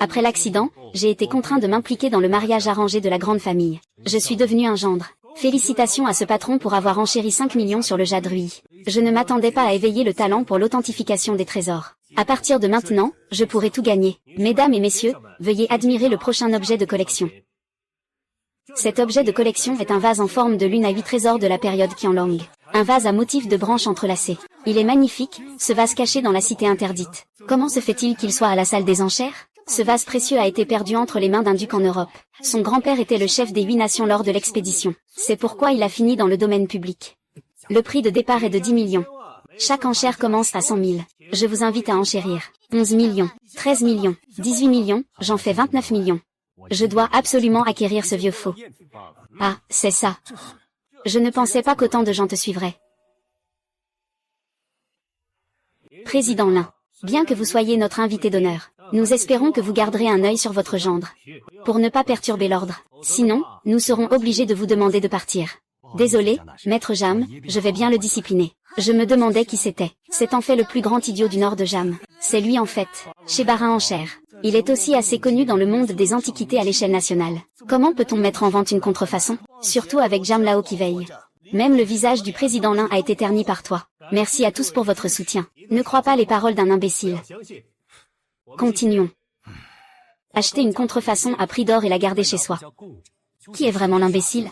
Après l'accident, j'ai été contraint de m'impliquer dans le mariage arrangé de la grande famille. Je suis devenu un gendre. Félicitations à ce patron pour avoir enchéri 5 millions sur le jade Rui. Je ne m'attendais pas à éveiller le talent pour l'authentification des trésors. À partir de maintenant, je pourrai tout gagner. Mesdames et messieurs, veuillez admirer le prochain objet de collection. Cet objet de collection est un vase en forme de lune à 8 trésors de la période Qianlong. Un vase à motif de branches entrelacées. Il est magnifique, ce vase caché dans la cité interdite. Comment se fait-il qu'il soit à la salle des enchères? Ce vase précieux a été perdu entre les mains d'un duc en Europe. Son grand-père était le chef des 8 nations lors de l'expédition. C'est pourquoi il a fini dans le domaine public. Le prix de départ est de 10 millions. Chaque enchère commence à 100 000. Je vous invite à enchérir. 11 millions, 13 millions, 18 millions, j'en fais 29 millions. Je dois absolument acquérir ce vieux faux. Ah, c'est ça. Je ne pensais pas qu'autant de gens te suivraient. Président Lin, bien que vous soyez notre invité d'honneur, nous espérons que vous garderez un œil sur votre gendre, pour ne pas perturber l'ordre. Sinon, nous serons obligés de vous demander de partir. Désolé, maître Jam, je vais bien le discipliner. Je me demandais qui c'était. C'est en fait le plus grand idiot du nord de Jam. C'est lui en fait, Shebarin en chair. Il est aussi assez connu dans le monde des antiquités à l'échelle nationale. Comment peut-on mettre en vente une contrefaçon? Surtout avec Jam Lao qui veille. Même le visage du président Lin a été terni par toi. Merci à tous pour votre soutien. Ne crois pas les paroles d'un imbécile. Continuons. Acheter une contrefaçon à prix d'or et la garder chez soi. Qui est vraiment l'imbécile?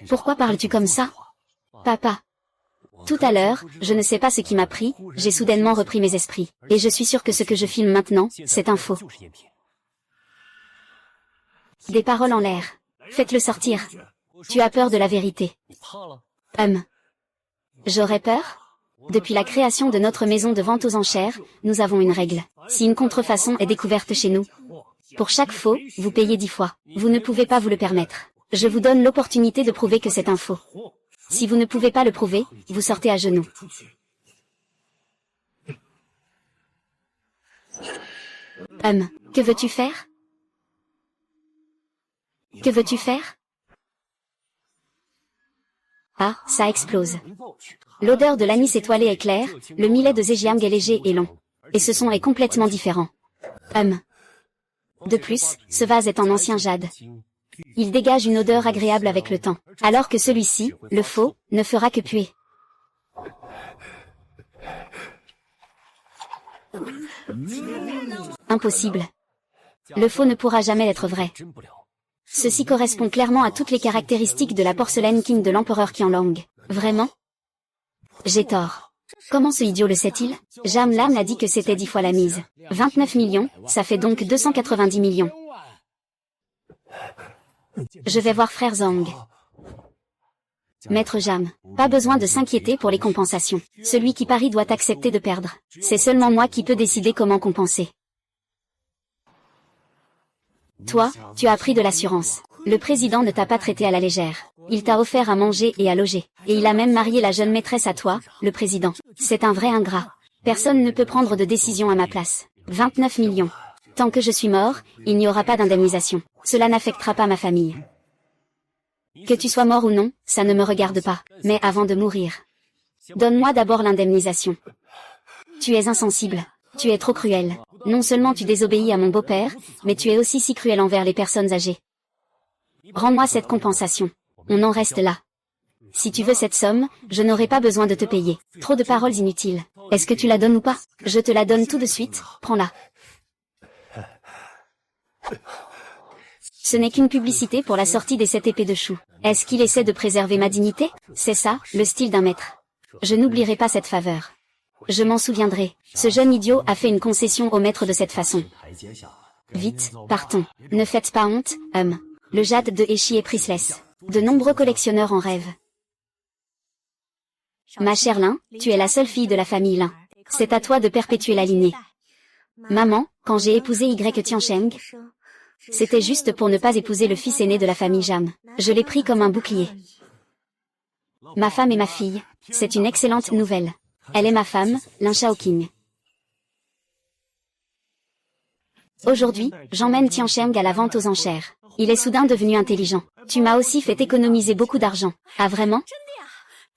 Pourquoi parles-tu comme ça? Papa. Tout à l'heure, je ne sais pas ce qui m'a pris, j'ai soudainement repris mes esprits. Et je suis sûr que ce que je filme maintenant, c'est un faux. Des paroles en l'air. Faites-le sortir. Tu as peur de la vérité. J'aurais peur? Depuis la création de notre maison de vente aux enchères, nous avons une règle. Si une contrefaçon est découverte chez nous, pour chaque faux, vous payez 10 fois. Vous ne pouvez pas vous le permettre. Je vous donne l'opportunité de prouver que c'est un faux. Si vous ne pouvez pas le prouver, vous sortez à genoux. Que veux-tu faire? Que veux-tu faire? Ah, ça explose. L'odeur de l'anis étoilé est claire, le millet de Zhejiang est léger et long. Et ce son est complètement différent. De plus, ce vase est en ancien jade. Il dégage une odeur agréable avec le temps, alors que celui-ci, le faux, ne fera que puer. Impossible. Le faux ne pourra jamais être vrai. Ceci correspond clairement à toutes les caractéristiques de la porcelaine King de l'empereur Qianlong. Vraiment? J'ai tort. Comment ce idiot le sait-il? Jam Lam a dit que c'était 10 fois la mise. 29 millions, ça fait donc 290 millions. Je vais voir frère Zhang. Maître Jam, pas besoin de s'inquiéter pour les compensations. Celui qui parie doit accepter de perdre. C'est seulement moi qui peux décider comment compenser. Toi, tu as pris de l'assurance. Le président ne t'a pas traité à la légère. Il t'a offert à manger et à loger. Et il a même marié la jeune maîtresse à toi, le président. C'est un vrai ingrat. Personne ne peut prendre de décision à ma place. 29 millions. Tant que je suis mort, il n'y aura pas d'indemnisation. Cela n'affectera pas ma famille. Que tu sois mort ou non, ça ne me regarde pas. Mais avant de mourir, donne-moi d'abord l'indemnisation. Tu es insensible. Tu es trop cruel. Non seulement tu désobéis à mon beau-père, mais tu es aussi si cruel envers les personnes âgées. Rends-moi cette compensation. On en reste là. Si tu veux cette somme, je n'aurai pas besoin de te payer. Trop de paroles inutiles. Est-ce que tu la donnes ou pas? Je te la donne tout de suite, prends-la. Ce n'est qu'une publicité pour la sortie des 7 épées de chou. Est-ce qu'il essaie de préserver ma dignité? C'est ça, le style d'un maître. Je n'oublierai pas cette faveur. Je m'en souviendrai. Ce jeune idiot a fait une concession au maître de cette façon. Vite, partons. Ne faites pas honte, Le jade de Heshi est priceless. De nombreux collectionneurs en rêvent. Ma chère Lin, tu es la seule fille de la famille Lin. C'est à toi de perpétuer la lignée. Maman, quand j'ai épousé Y Tiancheng, c'était juste pour ne pas épouser le fils aîné de la famille Jam. Je l'ai pris comme un bouclier. Ma femme et ma fille, c'est une excellente nouvelle. Elle est ma femme, Lin Shaoqing. Aujourd'hui, j'emmène Tiancheng à la vente aux enchères. Il est soudain devenu intelligent. Tu m'as aussi fait économiser beaucoup d'argent. Ah vraiment?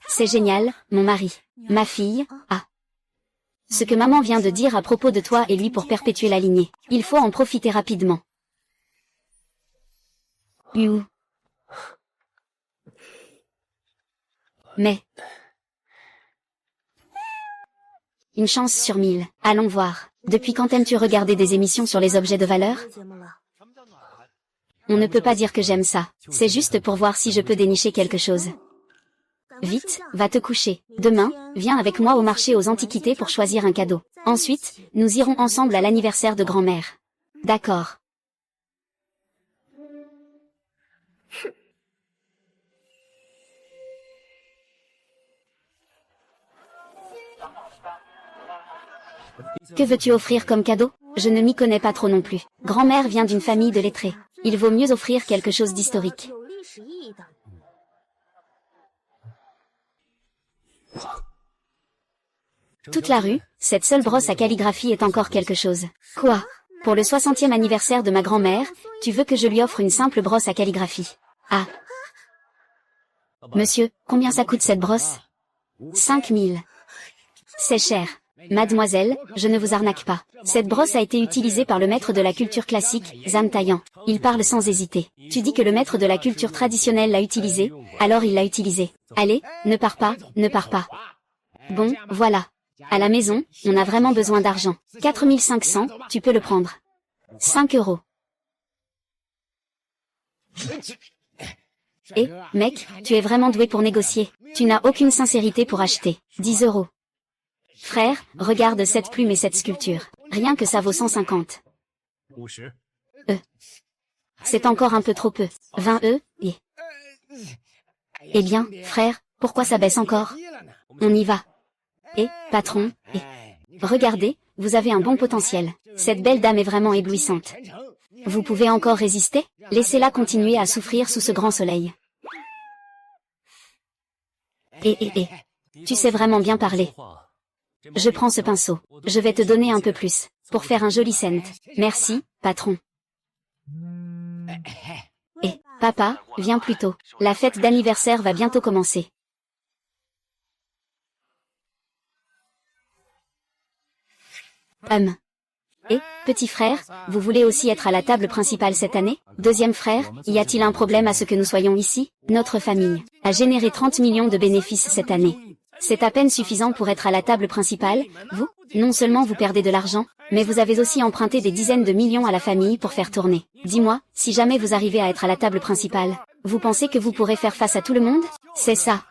C'est génial, mon mari. Ma fille, ah. Ce que maman vient de dire à propos de toi et lui pour perpétuer la lignée. Il faut en profiter rapidement. You. Mais. Une chance sur 1000. Allons voir. Depuis quand aimes-tu regarder des émissions sur les objets de valeur? On ne peut pas dire que j'aime ça. C'est juste pour voir si je peux dénicher quelque chose. Vite, va te coucher. Demain, viens avec moi au marché aux antiquités pour choisir un cadeau. Ensuite, nous irons ensemble à l'anniversaire de grand-mère. D'accord. Que veux-tu offrir comme cadeau? Je ne m'y connais pas trop non plus. Grand-mère vient d'une famille de lettrés. Il vaut mieux offrir quelque chose d'historique. Toute la rue, cette seule brosse à calligraphie est encore quelque chose. Quoi? Pour le 60e anniversaire de ma grand-mère, tu veux que je lui offre une simple brosse à calligraphie? Ah. Monsieur, combien ça coûte cette brosse? 5000. C'est cher. Mademoiselle, je ne vous arnaque pas. Cette brosse a été utilisée par le maître de la culture classique, Zhang Taiyan. Il parle sans hésiter. Tu dis que le maître de la culture traditionnelle l'a utilisée, alors il l'a utilisée. Allez, ne pars pas, ne pars pas. Bon, voilà. À la maison, on a vraiment besoin d'argent. 4500, tu peux le prendre. 5 euros. Eh, mec, tu es vraiment doué pour négocier. Tu n'as aucune sincérité pour acheter. 10 euros. Frère, regarde cette plume et cette sculpture. Rien que ça vaut 150. C'est encore un peu trop peu. 20 et... Eh bien, frère, pourquoi ça baisse encore? On y va. Patron, regardez, vous avez un bon potentiel. Cette belle dame est vraiment éblouissante. Vous pouvez encore résister? Laissez-la continuer à souffrir sous ce grand soleil. Tu sais vraiment bien parler. Je prends ce pinceau. Je vais te donner un peu plus, pour faire un joli cent. Merci, patron. Papa, viens plus tôt. La fête d'anniversaire va bientôt commencer. Petit frère, vous voulez aussi être à la table principale cette année? Deuxième frère, y a-t-il un problème à ce que nous soyons ici? Notre famille a généré 30 millions de bénéfices cette année. C'est à peine suffisant pour être à la table principale. Vous, non seulement vous perdez de l'argent, mais vous avez aussi emprunté des dizaines de millions à la famille pour faire tourner. Dis-moi, si jamais vous arrivez à être à la table principale, vous pensez que vous pourrez faire face à tout le monde? C'est ça.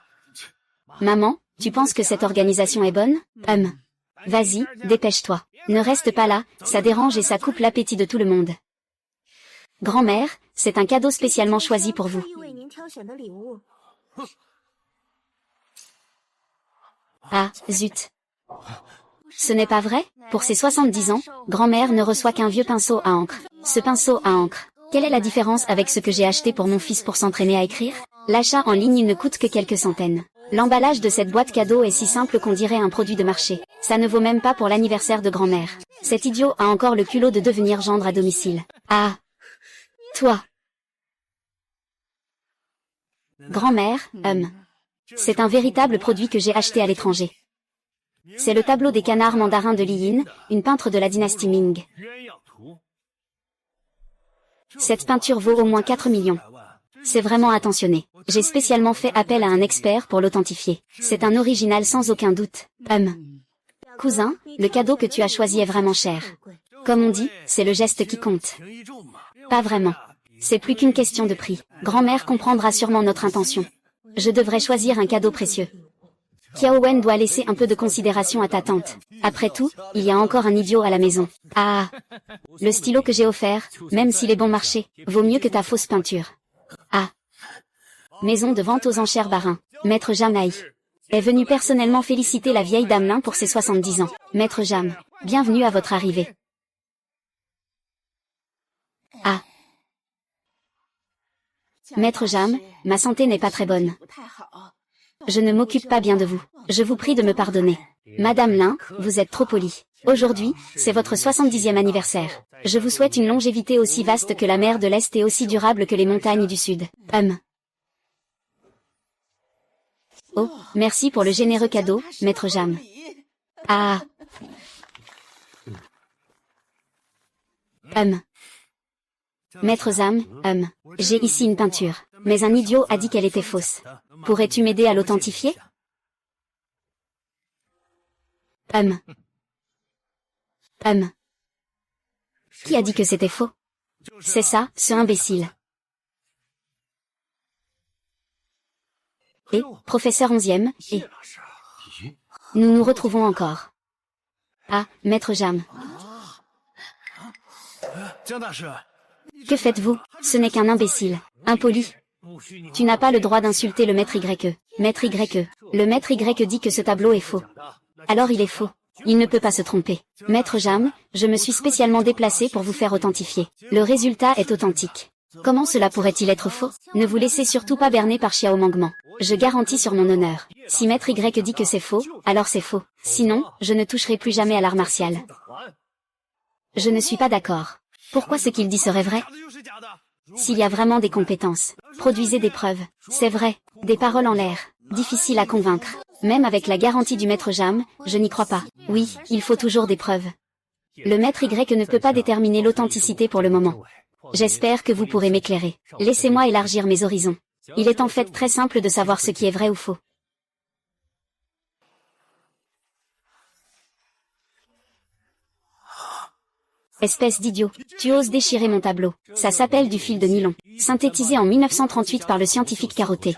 Maman, tu penses que cette organisation est bonne? Vas-y, dépêche-toi. Ne reste pas là, ça dérange et ça coupe l'appétit de tout le monde. Grand-mère, c'est un cadeau spécialement choisi pour vous. Ah, zut. Ce n'est pas vrai? Pour ses 70 ans, grand-mère ne reçoit qu'un vieux pinceau à encre. Ce pinceau à encre, quelle est la différence avec ce que j'ai acheté pour mon fils pour s'entraîner à écrire? L'achat en ligne ne coûte que quelques centaines. L'emballage de cette boîte cadeau est si simple qu'on dirait un produit de marché. Ça ne vaut même pas pour l'anniversaire de grand-mère. Cet idiot a encore le culot de devenir gendre à domicile. Ah! Toi! Grand-mère, c'est un véritable produit que j'ai acheté à l'étranger. C'est le tableau des canards mandarins de Li Yin, une peintre de la dynastie Ming. Cette peinture vaut au moins 4 millions. C'est vraiment attentionné. J'ai spécialement fait appel à un expert pour l'authentifier. C'est un original sans aucun doute. Cousin, le cadeau que tu as choisi est vraiment cher. Comme on dit, c'est le geste qui compte. Pas vraiment. C'est plus qu'une question de prix. Grand-mère comprendra sûrement notre intention. Je devrais choisir un cadeau précieux. Qiaowen doit laisser un peu de considération à ta tante. Après tout, il y a encore un idiot à la maison. Ah! Le stylo que j'ai offert, même s'il est bon marché, vaut mieux que ta fausse peinture. Ah! Maison de vente aux enchères Barin. Maître Jamaï est venu personnellement féliciter la vieille dame Lin pour ses 70 ans. Maître Jam, bienvenue à votre arrivée. Ah! Maître Jam, ma santé n'est pas très bonne. Je ne m'occupe pas bien de vous. Je vous prie de me pardonner. Madame Lin, vous êtes trop polie. Aujourd'hui, c'est votre 70e anniversaire. Je vous souhaite une longévité aussi vaste que la mer de l'Est et aussi durable que les montagnes du Sud. Oh, merci pour le généreux cadeau, Maître Jam. Ah, Maître Zam, j'ai ici une peinture, mais un idiot a dit qu'elle était fausse. Pourrais-tu m'aider à l'authentifier? Qui a dit que c'était faux? C'est ça, ce imbécile. Et, professeur 11e, et... Nous nous retrouvons encore. Ah, maître Jam. Que faites-vous? Ce n'est qu'un imbécile, impoli. Tu n'as pas le droit d'insulter le maître YE. Maître YE. Le maître Y dit que ce tableau est faux. Alors il est faux. Il ne peut pas se tromper. Maître Jam, je me suis spécialement déplacé pour vous faire authentifier. Le résultat est authentique. Comment cela pourrait-il être faux? Ne vous laissez surtout pas berner par Xiao Mangman. Je garantis sur mon honneur. Si maître Y dit que c'est faux, alors c'est faux. Sinon, je ne toucherai plus jamais à l'art martial. Je ne suis pas d'accord. Pourquoi ce qu'il dit serait vrai? S'il y a vraiment des compétences, produisez des preuves. C'est vrai, des paroles en l'air, difficile à convaincre. Même avec la garantie du maître Jam, je n'y crois pas. Oui, il faut toujours des preuves. Le maître Y ne peut pas déterminer l'authenticité pour le moment. J'espère que vous pourrez m'éclairer. Laissez-moi élargir mes horizons. Il est en fait très simple de savoir ce qui est vrai ou faux. Espèce d'idiot, tu oses déchirer mon tableau. Ça s'appelle du fil de nylon, synthétisé en 1938 par le scientifique Carotté.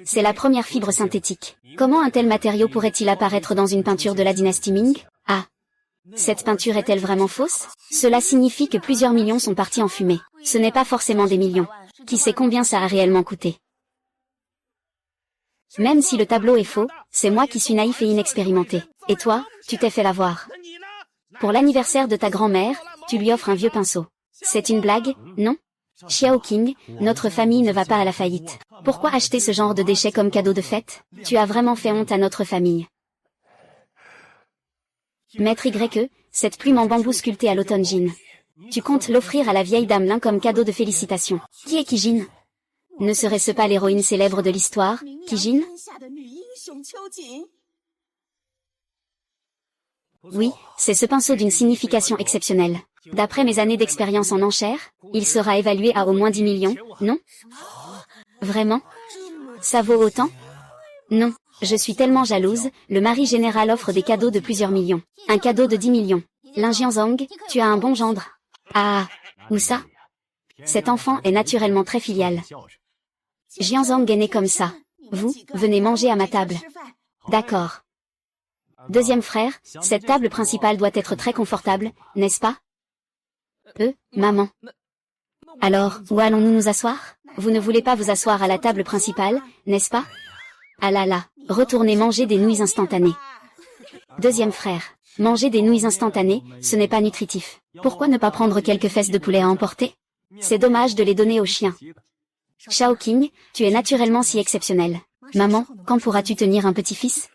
C'est la première fibre synthétique. Comment un tel matériau pourrait-il apparaître dans une peinture de la dynastie Ming? Ah, cette peinture est-elle vraiment fausse? Cela signifie que plusieurs millions sont partis en fumée. Ce n'est pas forcément des millions. Qui sait combien ça a réellement coûté? Même si le tableau est faux, c'est moi qui suis naïf et inexpérimenté. Et toi, tu t'es fait l'avoir. Pour l'anniversaire de ta grand-mère, tu lui offres un vieux pinceau. C'est une blague, non? Xiao King, notre famille ne va pas à la faillite. Pourquoi acheter ce genre de déchets comme cadeau de fête? Tu as vraiment fait honte à notre famille. Maître YE, cette plume en bambou sculptée à l'automne Jin. Tu comptes l'offrir à la vieille dame Lin comme cadeau de félicitations. Qui est Kijin? Ne serait-ce pas l'héroïne célèbre de l'histoire, Kijin? Oui, c'est ce pinceau d'une signification exceptionnelle. D'après mes années d'expérience en enchères, il sera évalué à au moins 10 millions, non? Vraiment? Ça vaut autant? Non, je suis tellement jalouse, le mari général offre des cadeaux de plusieurs millions. Un cadeau de 10 millions. Lin Jianzong, tu as un bon gendre. Ah, où ça? Cet enfant est naturellement très filial. Jianzong est né comme ça. Vous, venez manger à ma table. D'accord. Deuxième frère, cette table principale doit être très confortable, n'est-ce pas? Maman. Alors, où allons-nous nous asseoir? Vous ne voulez pas vous asseoir à la table principale, n'est-ce pas? Ah là là, retournez manger des nouilles instantanées. Deuxième frère, manger des nouilles instantanées, ce n'est pas nutritif. Pourquoi ne pas prendre quelques fesses de poulet à emporter? C'est dommage de les donner aux chiens. Xiao King, tu es naturellement si exceptionnel. Maman, quand pourras-tu tenir un petit-fils?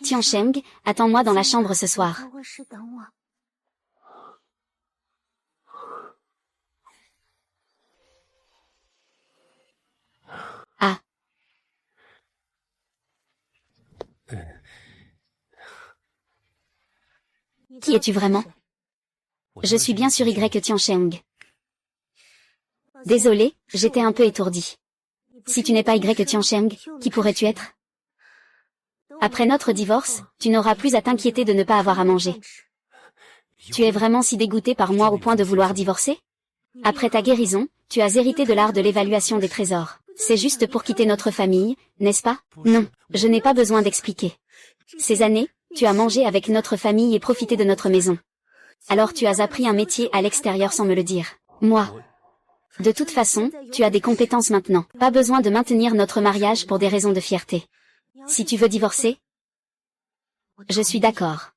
Tian Sheng, attends-moi dans la chambre ce soir. Ah. Qui es-tu vraiment? Je suis bien sûr Y Tian Sheng. Désolé, j'étais un peu étourdi. Si tu n'es pas Y Tian Sheng, qui pourrais-tu être? Après notre divorce, tu n'auras plus à t'inquiéter de ne pas avoir à manger. Tu es vraiment si dégoûté par moi au point de vouloir divorcer? Après ta guérison, tu as hérité de l'art de l'évaluation des trésors. C'est juste pour quitter notre famille, n'est-ce pas? Non, je n'ai pas besoin d'expliquer. Ces années, tu as mangé avec notre famille et profité de notre maison. Alors tu as appris un métier à l'extérieur sans me le dire. Moi. De toute façon, tu as des compétences maintenant. Pas besoin de maintenir notre mariage pour des raisons de fierté. Si tu veux divorcer, je suis d'accord.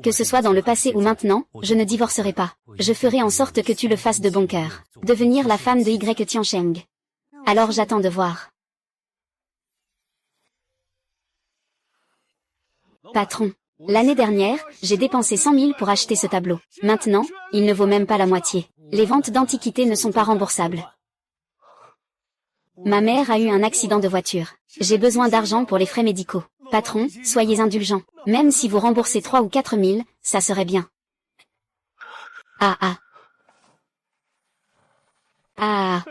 Que ce soit dans le passé ou maintenant, je ne divorcerai pas. Je ferai en sorte que tu le fasses de bon cœur. Devenir la femme de Y Tian Sheng. Alors j'attends de voir. Patron, l'année dernière, j'ai dépensé 100 000 pour acheter ce tableau. Maintenant, il ne vaut même pas la moitié. Les ventes d'antiquités ne sont pas remboursables. Ma mère a eu un accident de voiture. J'ai besoin d'argent pour les frais médicaux. Patron, soyez indulgent. Même si vous remboursez 3 ou 4 000, ça serait bien. Ah ah. Ah.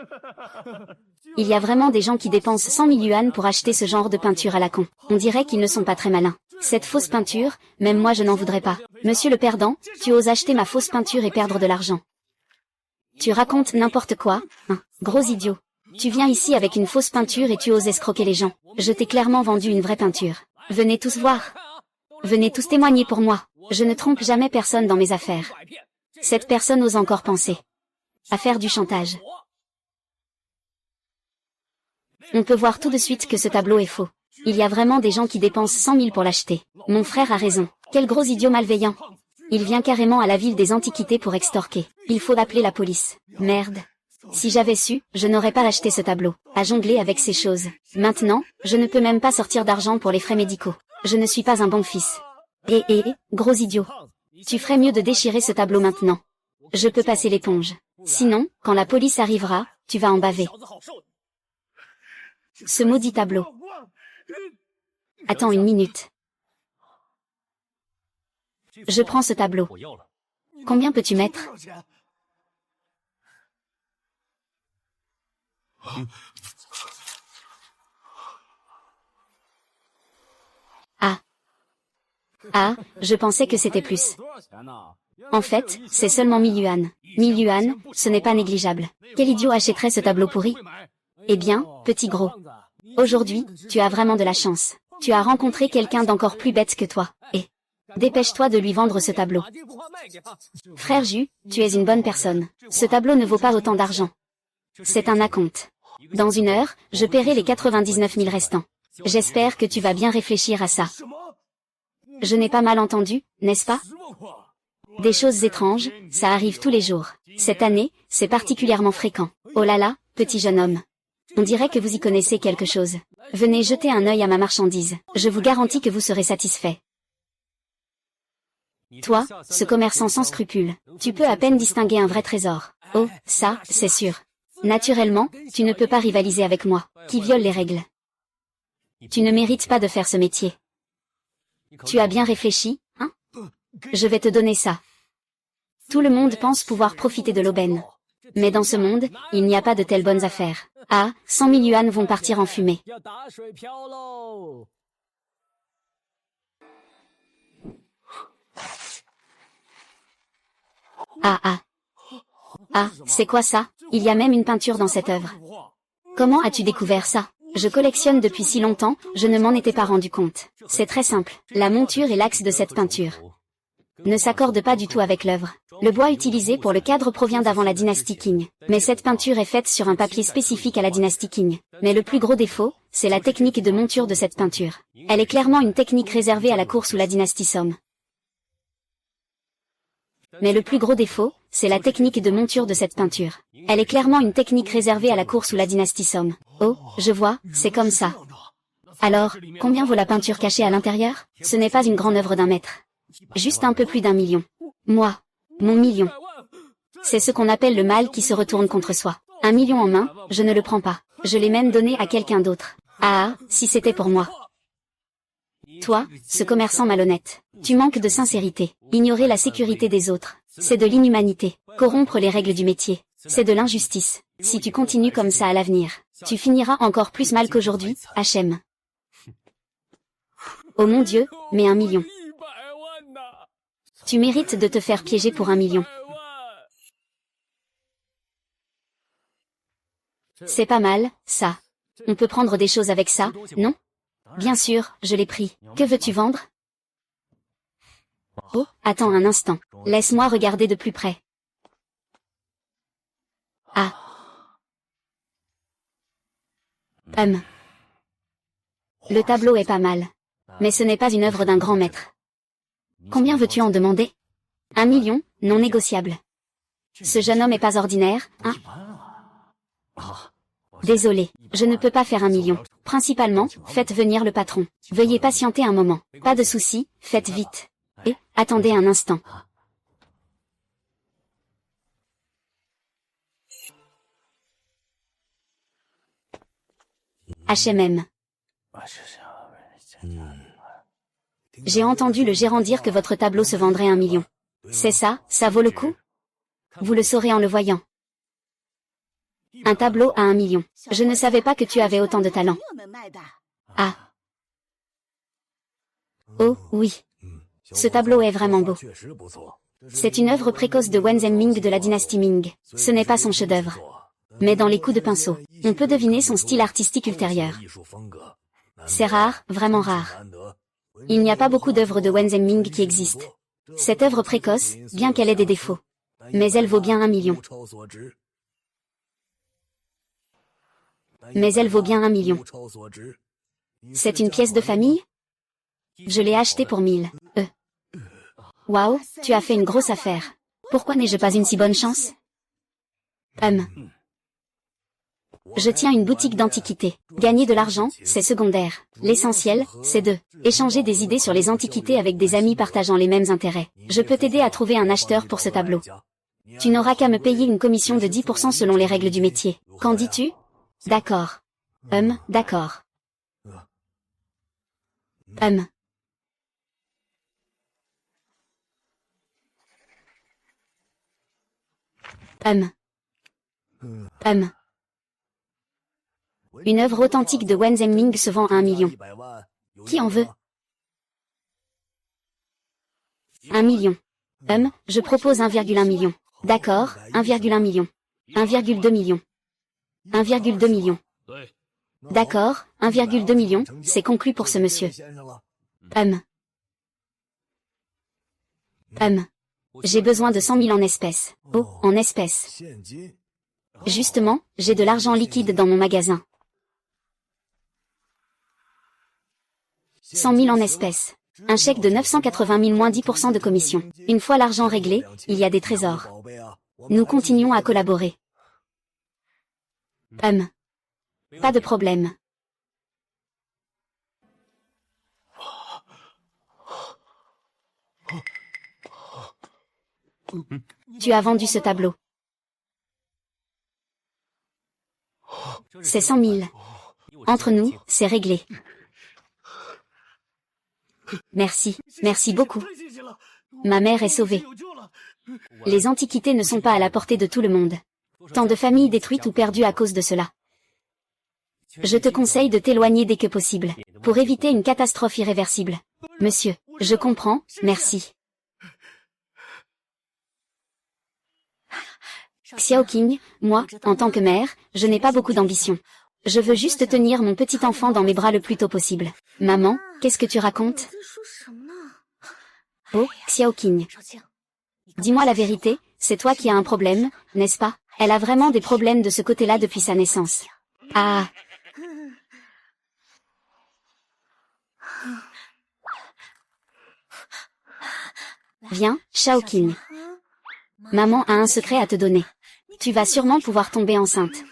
Il y a vraiment des gens qui dépensent 100 000 yuan pour acheter ce genre de peinture à la con. On dirait qu'ils ne sont pas très malins. Cette fausse peinture, même moi je n'en voudrais pas. Monsieur le perdant, tu oses acheter ma fausse peinture et perdre de l'argent. Tu racontes n'importe quoi, hein, gros idiot. Tu viens ici avec une fausse peinture et tu oses escroquer les gens. Je t'ai clairement vendu une vraie peinture. Venez tous voir. Venez tous témoigner pour moi. Je ne trompe jamais personne dans mes affaires. Cette personne ose encore penser à faire du chantage. On peut voir tout de suite que ce tableau est faux. Il y a vraiment des gens qui dépensent 100 000 pour l'acheter. Mon frère a raison. Quel gros idiot malveillant. Il vient carrément à la ville des antiquités pour extorquer. Il faut appeler la police. Merde. Si j'avais su, je n'aurais pas acheté ce tableau. À jongler avec ces choses. Maintenant, je ne peux même pas sortir d'argent pour les frais médicaux. Je ne suis pas un bon fils. Gros idiot. Tu ferais mieux de déchirer ce tableau maintenant. Je peux passer l'éponge. Sinon, quand la police arrivera, tu vas en baver. Ce maudit tableau. Attends une minute. Je prends ce tableau. Combien peux-tu mettre? Ah. Ah, je pensais que c'était plus. En fait, c'est seulement 1000 yuan. 1000 yuan, ce n'est pas négligeable. Quel idiot achèterait ce tableau pourri? Eh bien, petit gros. Aujourd'hui, tu as vraiment de la chance. Tu as rencontré quelqu'un d'encore plus bête que toi. Et dépêche-toi de lui vendre ce tableau. Frère Jus, tu es une bonne personne. Ce tableau ne vaut pas autant d'argent. C'est un acompte. Dans 1 heure, je paierai les 99 000 restants. J'espère que tu vas bien réfléchir à ça. Je n'ai pas mal entendu, n'est-ce pas? Des choses étranges, ça arrive tous les jours. Cette année, c'est particulièrement fréquent. Oh là là, petit jeune homme. On dirait que vous y connaissez quelque chose. Venez jeter un œil à ma marchandise. Je vous garantis que vous serez satisfait. Toi, ce commerçant sans scrupules, tu peux à peine distinguer un vrai trésor. Oh, ça, c'est sûr. Naturellement, tu ne peux pas rivaliser avec moi, qui viole les règles. Tu ne mérites pas de faire ce métier. Tu as bien réfléchi, hein? Je vais te donner ça. Tout le monde pense pouvoir profiter de l'aubaine. Mais dans ce monde, il n'y a pas de telles bonnes affaires. Ah, 100 000 yuan vont partir en fumée. Ah ah. Ah, c'est quoi ça? Il y a même une peinture dans cette œuvre. Comment as-tu découvert ça? Je collectionne depuis si longtemps, je ne m'en étais pas rendu compte. C'est très simple. La monture et l'axe de cette peinture ne s'accordent pas du tout avec l'œuvre. Le bois utilisé pour le cadre provient d'avant la dynastie Qing. Mais cette peinture est faite sur un papier spécifique à la dynastie Qing. Mais le plus gros défaut, c'est la technique de monture de cette peinture. Elle est clairement une technique réservée à la cour sous la dynastie Song. Mais le plus gros défaut, c'est la technique de monture de cette peinture. Elle est clairement une technique réservée à la cour sous la dynastie Song. Oh, je vois, c'est comme ça. Alors, combien vaut la peinture cachée à l'intérieur? Ce n'est pas une grande œuvre d'1 mètre. Juste un peu plus d'1 million. Moi, mon million. C'est ce qu'on appelle le mal qui se retourne contre soi. 1 million en main, je ne le prends pas. Je l'ai même donné à quelqu'un d'autre. Ah, si c'était pour moi. Toi, ce commerçant malhonnête, tu manques de sincérité. Ignorer la sécurité des autres, c'est de l'inhumanité. Corrompre les règles du métier, c'est de l'injustice. Si tu continues comme ça à l'avenir, tu finiras encore plus mal qu'aujourd'hui, H.M. Oh mon Dieu, mais 1 million. Tu mérites de te faire piéger pour 1 million. C'est pas mal, ça. On peut prendre des choses avec ça, non? Bien sûr, je l'ai pris. Que veux-tu vendre? Oh, attends un instant. Laisse-moi regarder de plus près. Ah. Le tableau est pas mal. Mais ce n'est pas une œuvre d'un grand maître. Combien veux-tu en demander? 1 million, non négociable. Ce jeune homme est pas ordinaire, hein? Désolé, je ne peux pas faire 1 million. Principalement, faites venir le patron. Veuillez patienter un moment. Pas de souci, faites vite. Et, attendez un instant. H.M. J'ai entendu le gérant dire que votre tableau se vendrait 1 million. C'est ça, ça vaut le coup? Vous le saurez en le voyant. Un tableau à 1 million. Je ne savais pas que tu avais autant de talent. Ah. Oh, oui. Ce tableau est vraiment beau. C'est une œuvre précoce de Wen Zhenming de la dynastie Ming. Ce n'est pas son chef-d'œuvre. Mais dans les coups de pinceau, on peut deviner son style artistique ultérieur. C'est rare, vraiment rare. Il n'y a pas beaucoup d'œuvres de Wen Zhenming qui existent. Cette œuvre précoce, bien qu'elle ait des défauts, mais elle vaut bien 1 million. Mais elle vaut bien 1 million. C'est une pièce de famille? Je l'ai achetée pour 1000. Waouh, tu as fait une grosse affaire. Pourquoi n'ai-je pas une si bonne chance? Je tiens une boutique d'antiquités. Gagner de l'argent, c'est secondaire. L'essentiel, c'est de échanger des idées sur les antiquités avec des amis partageant les mêmes intérêts. Je peux t'aider à trouver un acheteur pour ce tableau. Tu n'auras qu'à me payer une commission de 10% selon les règles du métier. Qu'en dis-tu? D'accord. D'accord. Une œuvre authentique de Wen Zhenming se vend à 1 million. Qui en veut? 1 million. Je propose 1,1 million. D'accord, 1,1 million. 1,2 million. 1,2 million. D'accord, 1,2 million, c'est conclu pour ce monsieur. J'ai besoin de 100 000 en espèces. Oh, en espèces. Justement, j'ai de l'argent liquide dans mon magasin. 100 000 en espèces. Un chèque de 980 000 moins 10% de commission. Une fois l'argent réglé, il y a des trésors. Nous continuons à collaborer. Pas de problème. Tu as vendu ce tableau. C'est 100 000. Entre nous, c'est réglé. Merci, merci beaucoup. Ma mère est sauvée. Les antiquités ne sont pas à la portée de tout le monde. Tant de familles détruites ou perdues à cause de cela. Je te conseille de t'éloigner dès que possible, pour éviter une catastrophe irréversible. Monsieur, je comprends, merci. Xiaoqing, moi, en tant que mère, je n'ai pas beaucoup d'ambition. Je veux juste tenir mon petit enfant dans mes bras le plus tôt possible. Maman, qu'est-ce que tu racontes? Oh, Xiaoqing. Dis-moi la vérité, c'est toi qui as un problème, n'est-ce pas? Elle a vraiment des problèmes de ce côté-là depuis sa naissance. Ah. Viens, Xiaoqing. Maman a un secret à te donner. Tu vas sûrement pouvoir tomber enceinte.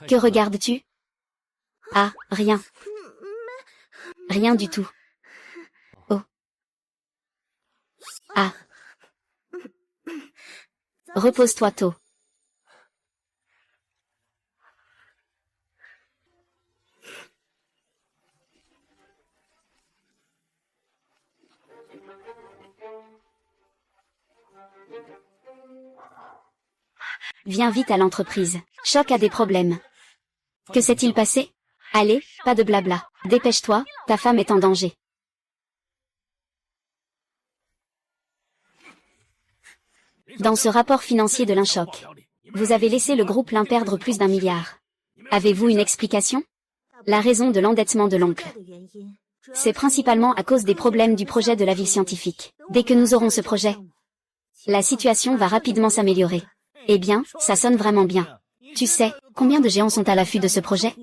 Que regardes-tu? Ah, rien. Rien du tout. Oh. Ah. Repose-toi tôt. Viens vite à l'entreprise. Choc a des problèmes. Que s'est-il passé? Allez, pas de blabla. Dépêche-toi, ta femme est en danger. Dans ce rapport financier de l'Inchoc, vous avez laissé le groupe Lin perdre plus d'1 milliard. Avez-vous une explication? La raison de l'endettement de l'oncle. C'est principalement à cause des problèmes du projet de la ville scientifique. Dès que nous aurons ce projet, la situation va rapidement s'améliorer. Eh bien, ça sonne vraiment bien. Tu sais, combien de géants sont à l'affût de ce projet?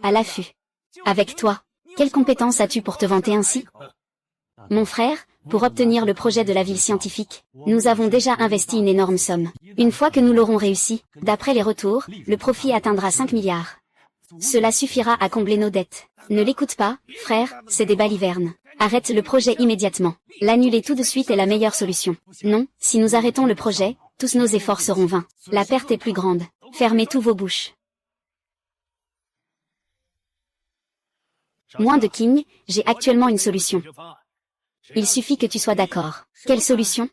À l'affût. Avec toi, quelles compétences as-tu pour te vanter ainsi? Mon frère, pour obtenir le projet de la ville scientifique, nous avons déjà investi une énorme somme. Une fois que nous l'aurons réussi, d'après les retours, le profit atteindra 5 milliards. Cela suffira à combler nos dettes. Ne l'écoute pas, frère, c'est des balivernes. Arrête le projet immédiatement. L'annuler tout de suite est la meilleure solution. Non, si nous arrêtons le projet, tous nos efforts seront vains. La perte est plus grande. Fermez tous vos bouches. Moins de King, j'ai actuellement une solution. Il suffit que tu sois d'accord. Quelle solution?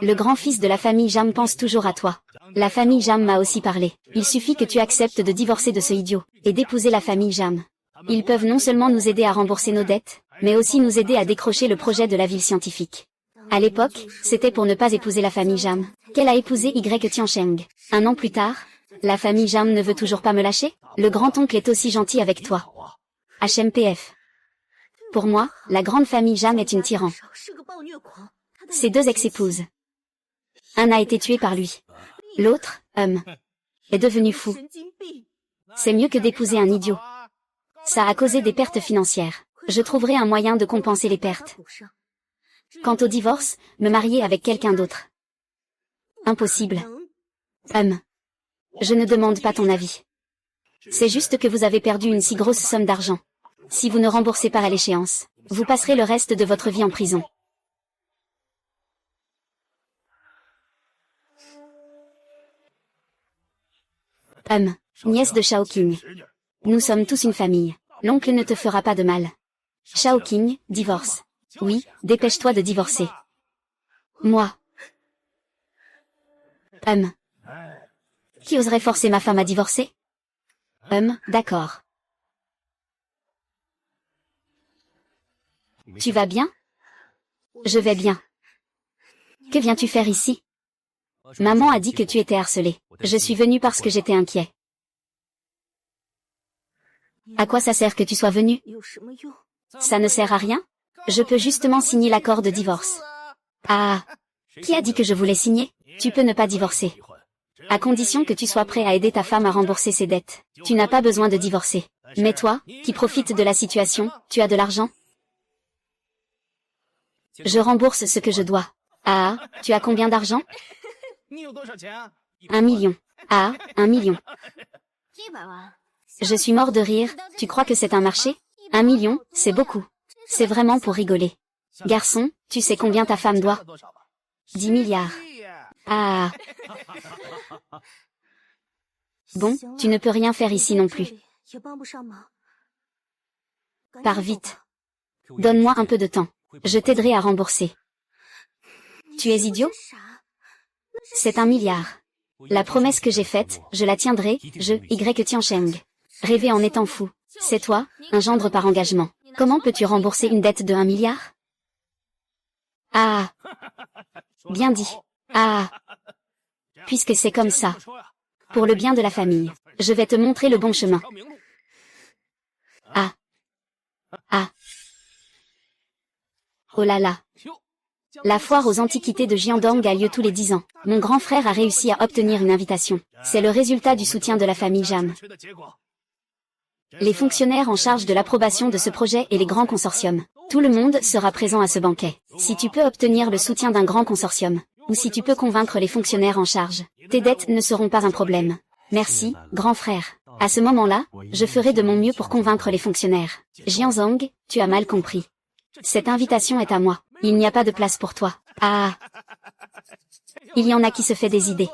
Le grand-fils de la famille Jam pense toujours à toi. La famille Jam m'a aussi parlé. Il suffit que tu acceptes de divorcer de ce idiot, et d'épouser la famille Jam. Ils peuvent non seulement nous aider à rembourser nos dettes, mais aussi nous aider à décrocher le projet de la ville scientifique. À l'époque, c'était pour ne pas épouser la famille Jam, qu'elle a épousé Y Tiancheng. Un an plus tard, la famille Jam ne veut toujours pas me lâcher? Le grand-oncle est aussi gentil avec toi. HMPF. Pour moi, la grande famille Jam est une tyran. Ses deux ex-épouses. Un a été tué par lui. L'autre, est devenu fou. C'est mieux que d'épouser un idiot. Ça a causé des pertes financières. Je trouverai un moyen de compenser les pertes. Quant au divorce, me marier avec quelqu'un d'autre. Impossible. Je ne demande pas ton avis. C'est juste que vous avez perdu une si grosse somme d'argent. Si vous ne remboursez pas à l'échéance, vous passerez le reste de votre vie en prison. Nièce de Shaoqing. Nous sommes tous une famille. L'oncle ne te fera pas de mal. Shaoqing, divorce. Oui, dépêche-toi de divorcer. Moi. Qui oserait forcer ma femme à divorcer? D'accord. Tu vas bien? Je vais bien. Que viens-tu faire ici? Maman a dit que tu étais harcelé. Je suis venue parce que j'étais inquiet. À quoi ça sert que tu sois venu? Ça ne sert à rien? Je peux justement signer l'accord de divorce. Ah! Qui a dit que je voulais signer? Tu peux ne pas divorcer. À condition que tu sois prêt à aider ta femme à rembourser ses dettes. Tu n'as pas besoin de divorcer. Mais toi, qui profites de la situation, tu as de l'argent? Je rembourse ce que je dois. Ah, tu as combien d'argent? 1 million. Ah, 1 million. Je suis mort de rire, tu crois que c'est un marché? 1 million, c'est beaucoup. C'est vraiment pour rigoler. Garçon, tu sais combien ta femme doit? 10 milliards. Ah. Bon, tu ne peux rien faire ici non plus. Pars vite. Donne-moi un peu de temps. Je t'aiderai à rembourser. Tu es idiot? C'est 1 milliard. La promesse que j'ai faite, je la tiendrai, Y Tiancheng. Rêver en étant fou. C'est toi, un gendre par engagement. Comment peux-tu rembourser une dette de 1 milliard? Ah. Bien dit. Ah. Puisque c'est comme ça. Pour le bien de la famille, je vais te montrer le bon chemin. Ah. Ah. Oh là là. La foire aux antiquités de Jiandong a lieu tous les 10 ans. Mon grand frère a réussi à obtenir une invitation. C'est le résultat du soutien de la famille Jam. Les fonctionnaires en charge de l'approbation de ce projet et les grands consortiums. Tout le monde sera présent à ce banquet. Si tu peux obtenir le soutien d'un grand consortium, ou si tu peux convaincre les fonctionnaires en charge, tes dettes ne seront pas un problème. Merci, grand frère. À ce moment-là, je ferai de mon mieux pour convaincre les fonctionnaires. Jianzhong, tu as mal compris. Cette invitation est à moi. Il n'y a pas de place pour toi. Ah. Il y en a qui se fait des idées.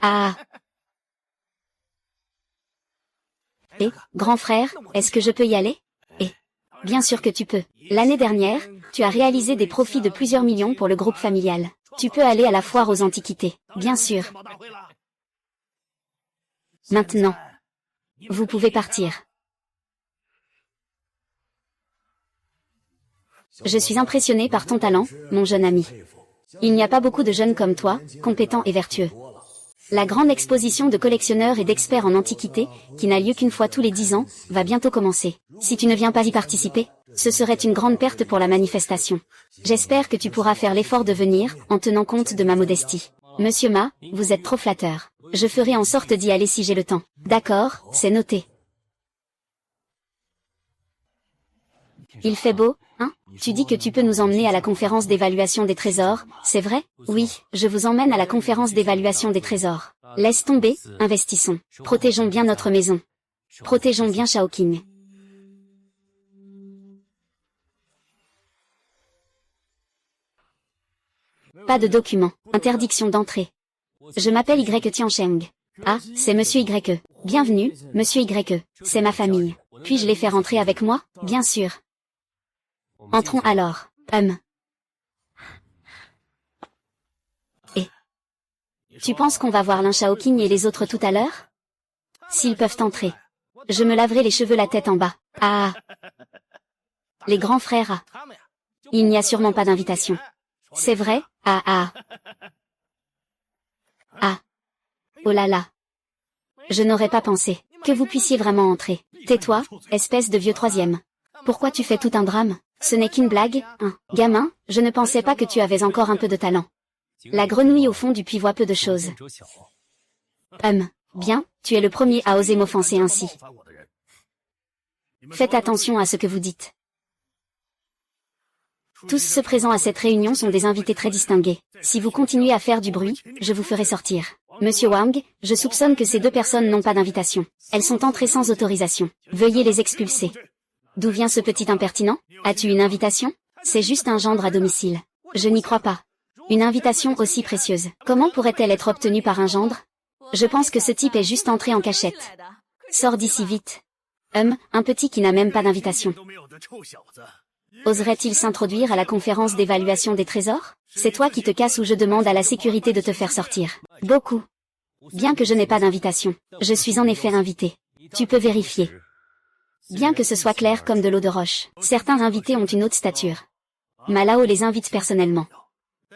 Ah. Et, grand frère, est-ce que je peux y aller? Bien sûr que tu peux. L'année dernière, tu as réalisé des profits de plusieurs millions pour le groupe familial. Tu peux aller à la foire aux antiquités. Bien sûr. Maintenant. Vous pouvez partir. Je suis impressionné par ton talent, mon jeune ami. Il n'y a pas beaucoup de jeunes comme toi, compétents et vertueux. La grande exposition de collectionneurs et d'experts en antiquités, qui n'a lieu qu'une fois tous les 10 ans, va bientôt commencer. Si tu ne viens pas y participer, ce serait une grande perte pour la manifestation. J'espère que tu pourras faire l'effort de venir, en tenant compte de ma modestie. Monsieur Ma, vous êtes trop flatteur. Je ferai en sorte d'y aller si j'ai le temps. D'accord, c'est noté. Il fait beau, hein? Tu dis que tu peux nous emmener à la conférence d'évaluation des trésors, c'est vrai? Oui, je vous emmène à la conférence d'évaluation des trésors. Laisse tomber, investissons. Protégeons bien notre maison. Protégeons bien Shaoqing. Pas de document. Interdiction d'entrée. Je m'appelle Y Tiancheng. Ah, c'est Monsieur Y. Bienvenue, Monsieur Y. C'est ma famille. Puis-je les faire entrer avec moi? Bien sûr. Entrons alors. Et tu penses qu'on va voir Lin Shaoqing et les autres tout à l'heure? S'ils peuvent entrer. Je me laverai les cheveux la tête en bas. Ah. Les grands frères. Ah. Il n'y a sûrement pas d'invitation. C'est vrai? Ah ah. Ah. Oh là là. Je n'aurais pas pensé que vous puissiez vraiment entrer. Tais-toi, espèce de vieux troisième. Pourquoi tu fais tout un drame? Ce n'est qu'une blague, hein. Gamin, je ne pensais pas que tu avais encore un peu de talent. La grenouille au fond du puits voit peu de choses. Bien, tu es le premier à oser m'offenser ainsi. Faites attention à ce que vous dites. Tous ceux présents à cette réunion sont des invités très distingués. Si vous continuez à faire du bruit, je vous ferai sortir. Monsieur Wang, je soupçonne que ces deux personnes n'ont pas d'invitation. Elles sont entrées sans autorisation. Veuillez les expulser. D'où vient ce petit impertinent? As-tu une invitation? C'est juste un gendre à domicile. Je n'y crois pas. Une invitation aussi précieuse. Comment pourrait-elle être obtenue par un gendre? Je pense que ce type est juste entré en cachette. Sors d'ici vite. Un petit qui n'a même pas d'invitation. Oserait-il s'introduire à la conférence d'évaluation des trésors? C'est toi qui te casses ou je demande à la sécurité de te faire sortir. Beaucoup. Bien que je n'ai pas d'invitation, je suis en effet invité. Tu peux vérifier. Bien que ce soit clair comme de l'eau de roche, certains invités ont une haute stature. Malao les invite personnellement.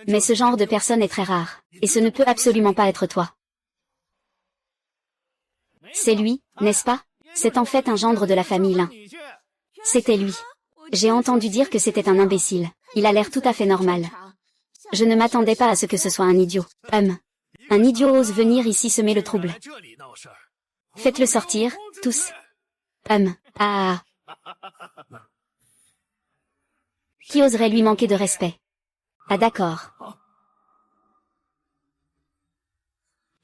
Mais ce genre de personne est très rare, et ce ne peut absolument pas être toi. C'est lui, n'est-ce pas? C'est en fait un gendre de la famille Lin. C'était lui. J'ai entendu dire que c'était un imbécile. Il a l'air tout à fait normal. Je ne m'attendais pas à ce que ce soit un idiot. Un idiot ose venir ici semer le trouble. Faites-le sortir, tous. Ah. Qui oserait lui manquer de respect? Ah d'accord.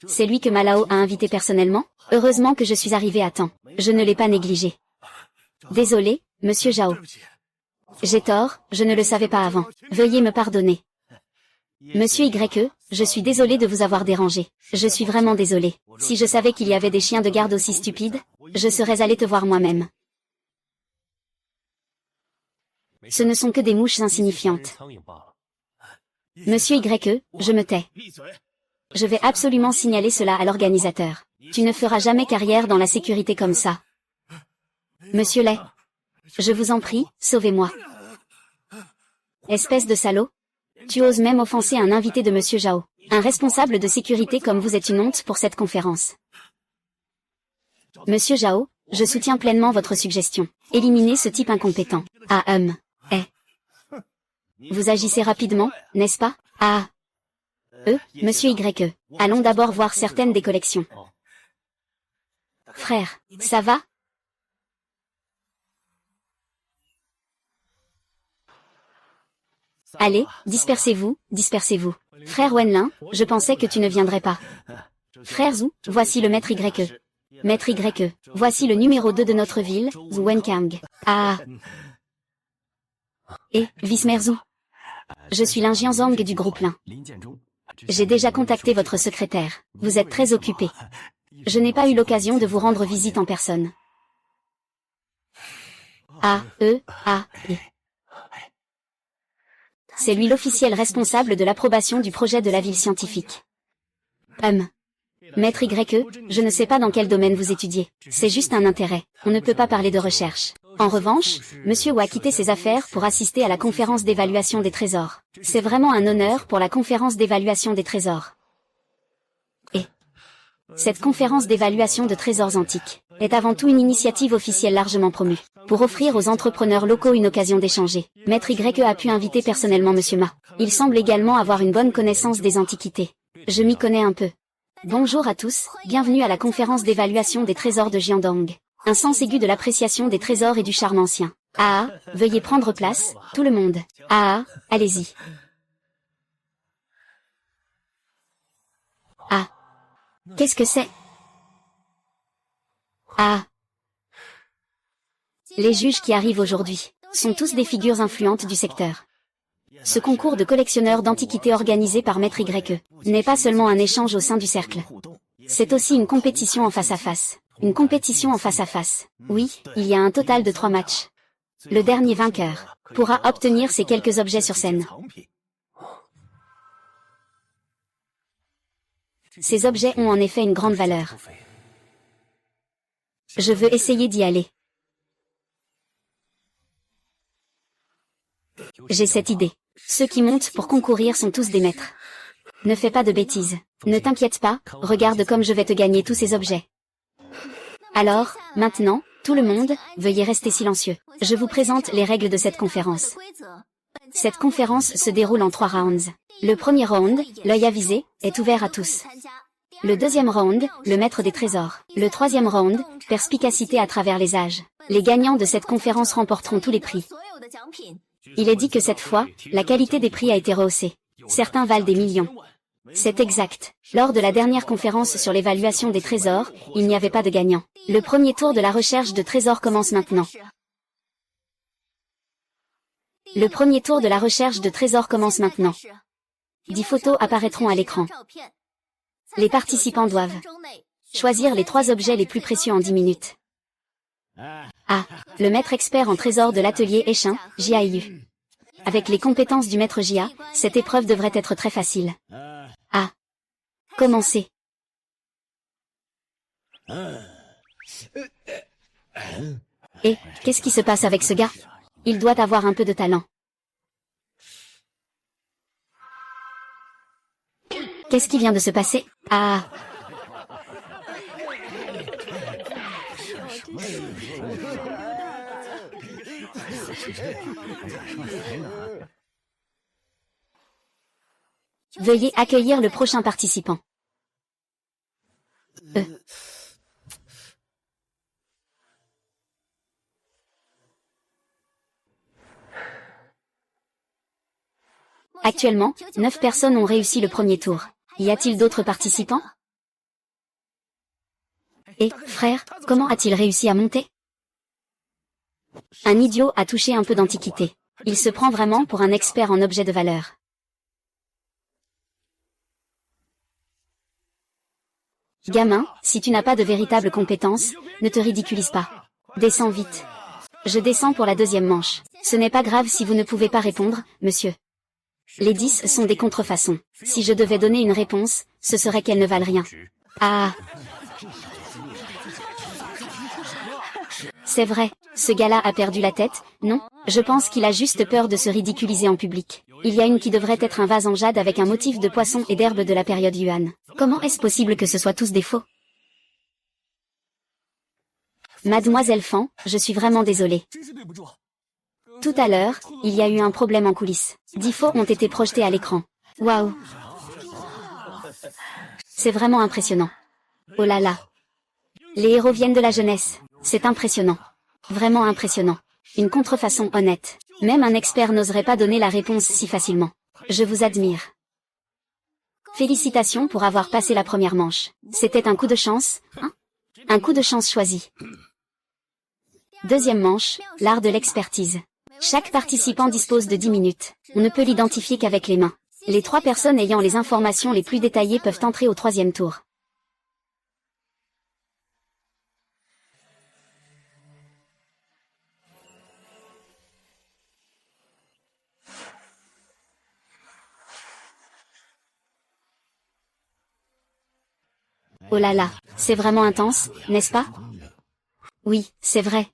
C'est lui que Malao a invité personnellement? Heureusement que je suis arrivé à temps. Je ne l'ai pas négligé. Désolé, Monsieur Zhao. J'ai tort, je ne le savais pas avant. Veuillez me pardonner. Monsieur Y, je suis désolé de vous avoir dérangé. Je suis vraiment désolé. Si je savais qu'il y avait des chiens de garde aussi stupides, je serais allé te voir moi-même. Ce ne sont que des mouches insignifiantes. Monsieur Y, je me tais. Je vais absolument signaler cela à l'organisateur. Tu ne feras jamais carrière dans la sécurité comme ça. Monsieur Lay. Je vous en prie, sauvez-moi. Espèce de salaud. Tu oses même offenser un invité de Monsieur Zhao. Un responsable de sécurité comme vous est une honte pour cette conférence. Monsieur Zhao, je soutiens pleinement votre suggestion. Éliminez ce type incompétent. Vous agissez rapidement, n'est-ce pas? Monsieur Y. Allons d'abord voir certaines des collections. Frère, ça va? Allez, dispersez-vous, dispersez-vous. Frère Wenlin, je pensais que tu ne viendrais pas. Frère Zhu, voici le maître Y. Maître Y, voici le numéro 2 de notre ville, Zhu Wenkang. Et, vice-maire Zhu. Je suis Lin Jianzong du groupe Lin. J'ai déjà contacté votre secrétaire. Vous êtes très occupé. Je n'ai pas eu l'occasion de vous rendre visite en personne. C'est lui l'officiel responsable de l'approbation du projet de la ville scientifique. Maître Y, je ne sais pas dans quel domaine vous étudiez. C'est juste un intérêt. On ne peut pas parler de recherche. En revanche, Monsieur Wu a quitté ses affaires pour assister à la conférence d'évaluation des trésors. C'est vraiment un honneur pour la conférence d'évaluation des trésors. Et cette conférence d'évaluation de trésors antiques est avant tout une initiative officielle largement promue, pour offrir aux entrepreneurs locaux une occasion d'échanger. Maître Y a pu inviter personnellement Monsieur Ma. Il semble également avoir une bonne connaissance des antiquités. Je m'y connais un peu. Bonjour à tous, bienvenue à la conférence d'évaluation des trésors de Jiandong. Un sens aigu de l'appréciation des trésors et du charme ancien. Veuillez prendre place, tout le monde. Allez-y. Qu'est-ce que c'est? Les juges qui arrivent aujourd'hui sont tous des figures influentes du secteur. Ce concours de collectionneurs d'antiquités organisé par Maître YE n'est pas seulement un échange au sein du cercle. C'est aussi une compétition en face à face. Une compétition en face à face. Oui, il y a un total de 3 matchs. Le dernier vainqueur pourra obtenir ces quelques objets sur scène. Ces objets ont en effet une grande valeur. Je veux essayer d'y aller. J'ai cette idée. Ceux qui montent pour concourir sont tous des maîtres. Ne fais pas de bêtises. Ne t'inquiète pas, regarde comme je vais te gagner tous ces objets. Alors, maintenant, tout le monde, veuillez rester silencieux. Je vous présente les règles de cette conférence. Cette conférence se déroule en 3 rounds. Le premier round, l'œil avisé, est ouvert à tous. Le deuxième round, le maître des trésors. Le troisième round, perspicacité à travers les âges. Les gagnants de cette conférence remporteront tous les prix. Il est dit que cette fois, la qualité des prix a été rehaussée. Certains valent des millions. C'est exact. Lors de la dernière conférence sur l'évaluation des trésors, il n'y avait pas de gagnant. Le premier tour de la recherche de trésors commence maintenant. Le premier tour de la recherche de trésors commence maintenant. 10 photos apparaîtront à l'écran. Les participants doivent choisir les 3 objets les plus précieux en 10 minutes. A. Le maître expert en trésors de l'atelier Échin, Jiayu. Avec les compétences du maître Jia, cette épreuve devrait être très facile. A. Commencez. Et, qu'est-ce qui se passe avec ce gars? Il doit avoir un peu de talent. Qu'est-ce qui vient de se passer? Ah. Veuillez accueillir le prochain participant. Actuellement, 9 personnes ont réussi le premier tour. Y a-t-il d'autres participants? Et, frère, comment a-t-il réussi à monter? Un idiot a touché un peu d'antiquité. Il se prend vraiment pour un expert en objets de valeur. Gamin, si tu n'as pas de véritables compétences, ne te ridiculise pas. Descends vite. Je descends pour la deuxième manche. Ce n'est pas grave si vous ne pouvez pas répondre, monsieur. Les 10 sont des contrefaçons. Si je devais donner une réponse, ce serait qu'elles ne valent rien. Ah. C'est vrai, ce gars-là a perdu la tête, non? Je pense qu'il a juste peur de se ridiculiser en public. Il y a une qui devrait être un vase en jade avec un motif de poisson et d'herbe de la période Yuan. Comment est-ce possible que ce soit tous des faux? Mademoiselle Fan, je suis vraiment désolée. Tout à l'heure, il y a eu un problème en coulisses. 10 faux ont été projetés à l'écran. Waouh! C'est vraiment impressionnant. Oh là là! Les héros viennent de la jeunesse. C'est impressionnant. Vraiment impressionnant. Une contrefaçon honnête. Même un expert n'oserait pas donner la réponse si facilement. Je vous admire. Félicitations pour avoir passé la première manche. C'était un coup de chance, hein? Un coup de chance choisi. Deuxième manche, l'art de l'expertise. Chaque participant dispose de 10 minutes. On ne peut l'identifier qu'avec les mains. Les 3 personnes ayant les informations les plus détaillées peuvent entrer au 3e tour. Oh là là, c'est vraiment intense, n'est-ce pas? Oui, c'est vrai.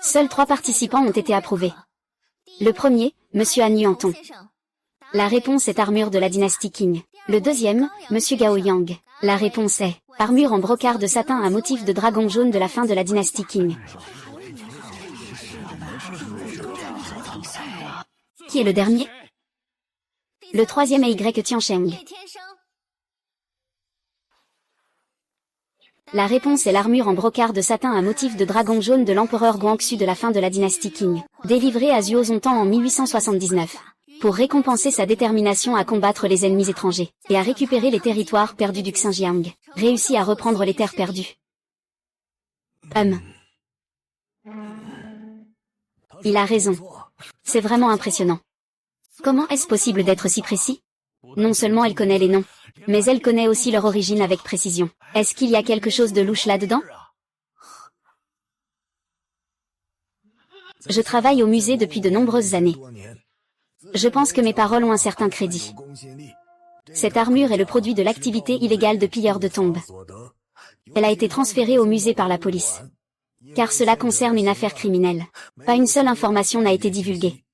Seuls 3 participants ont été approuvés. Le premier, Monsieur Anuanton. La réponse est armure de la dynastie Qing. Le deuxième, Monsieur Gao Yang. La réponse est armure en brocart de satin à motif de dragon jaune de la fin de la dynastie Qing. Qui est le dernier? Le troisième est Y Tiansheng. La réponse est l'armure en brocart de satin à motif de dragon jaune de l'empereur Guangxu de la fin de la dynastie Qing, délivrée à Zuo Zongtang en 1879. Pour récompenser sa détermination à combattre les ennemis étrangers, et à récupérer les territoires perdus du Xinjiang, réussit à reprendre les terres perdues. Il a raison. C'est vraiment impressionnant. Comment est-ce possible d'être si précis? Non seulement elle connaît les noms, mais elle connaît aussi leur origine avec précision. Est-ce qu'il y a quelque chose de louche là-dedans? Je travaille au musée depuis de nombreuses années. Je pense que mes paroles ont un certain crédit. Cette armure est le produit de l'activité illégale de pilleurs de tombes. Elle a été transférée au musée par la police. Car cela concerne une affaire criminelle. Pas une seule information n'a été divulguée.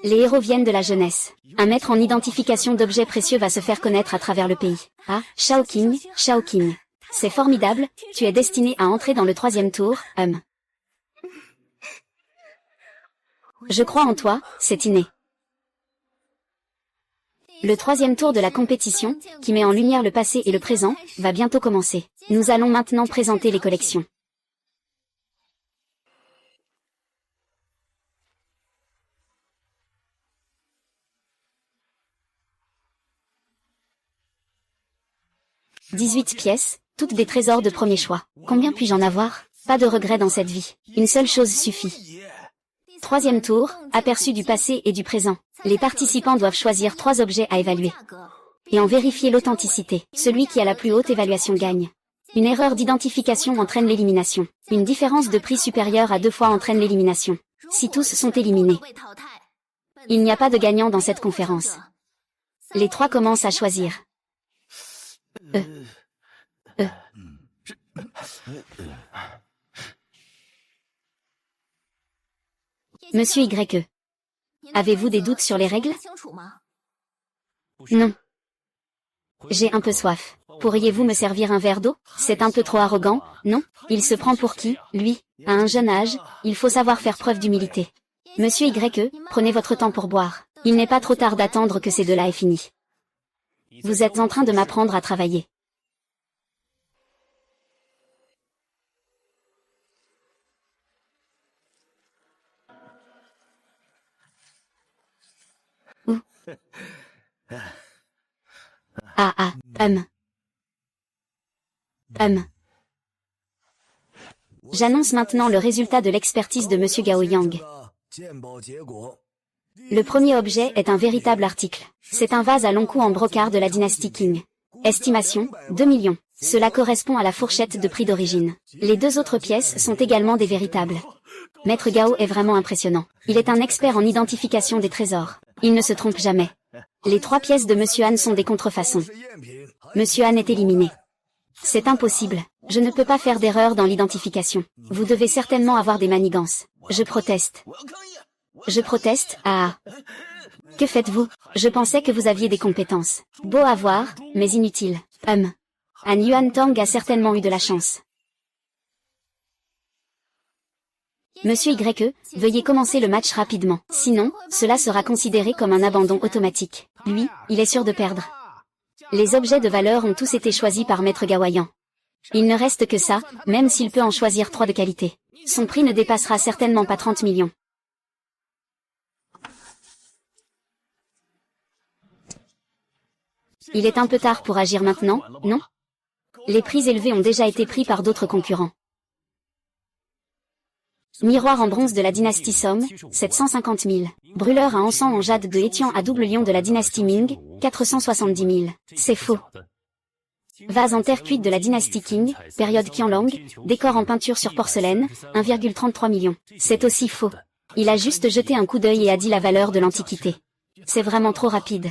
Les héros viennent de la jeunesse. Un maître en identification d'objets précieux va se faire connaître à travers le pays. Ah, Shaoqing, Shaoqing. C'est formidable, tu es destiné à entrer dans le 3e tour, Je crois en toi, c'est inné. Le 3e tour de la compétition, qui met en lumière le passé et le présent, va bientôt commencer. Nous allons maintenant présenter les collections. « 18 pièces, toutes des trésors de premier choix. Combien puis-je en avoir? Pas de regrets dans cette vie. Une seule chose suffit. » 3e tour, aperçu du passé et du présent. Les participants doivent choisir 3 objets à évaluer. Et en vérifier l'authenticité. Celui qui a la plus haute évaluation gagne. Une erreur d'identification entraîne l'élimination. Une différence de prix supérieure à 2 fois entraîne l'élimination. Si tous sont éliminés, il n'y a pas de gagnant dans cette conférence. Les 3 commencent à choisir. Monsieur Y. Avez-vous des doutes sur les règles? Non. J'ai un peu soif. Pourriez-vous me servir un verre d'eau? C'est un peu trop arrogant, non? Il se prend pour qui, lui? À un jeune âge, il faut savoir faire preuve d'humilité. Monsieur Y, prenez votre temps pour boire. Il n'est pas trop tard d'attendre que ces deux-là aient fini. Vous êtes en train de m'apprendre à travailler. Où? J'annonce maintenant le résultat de l'expertise de Monsieur Gao Yang. Le premier objet est un véritable article. C'est un vase à long cou en brocart de la dynastie Qing. Estimation, 2 millions. Cela correspond à la fourchette de prix d'origine. Les 2 autres pièces sont également des véritables. Maître Gao est vraiment impressionnant. Il est un expert en identification des trésors. Il ne se trompe jamais. Les 3 pièces de Monsieur Han sont des contrefaçons. Monsieur Han est éliminé. C'est impossible. Je ne peux pas faire d'erreur dans l'identification. Vous devez certainement avoir des manigances. Je proteste. Je proteste, Que faites-vous? Je pensais que vous aviez des compétences. Beau à voir, mais inutile. Han Yuan Tang a certainement eu de la chance. Monsieur Y, veuillez commencer le match rapidement. Sinon, cela sera considéré comme un abandon automatique. Lui, il est sûr de perdre. Les objets de valeur ont tous été choisis par Maître Gawayan. Il ne reste que ça, même s'il peut en choisir 3 de qualité. Son prix ne dépassera certainement pas 30 millions. Il est un peu tard pour agir maintenant, non? Les prix élevés ont déjà été pris par d'autres concurrents. Miroir en bronze de la dynastie Song, 750 000. Brûleur à encens en jade de Etian à double lion de la dynastie Ming, 470 000. C'est faux. Vase en terre cuite de la dynastie Qing, période Qianlong, décor en peinture sur porcelaine, 1,33 million. C'est aussi faux. Il a juste jeté un coup d'œil et a dit la valeur de l'antiquité. C'est vraiment trop rapide.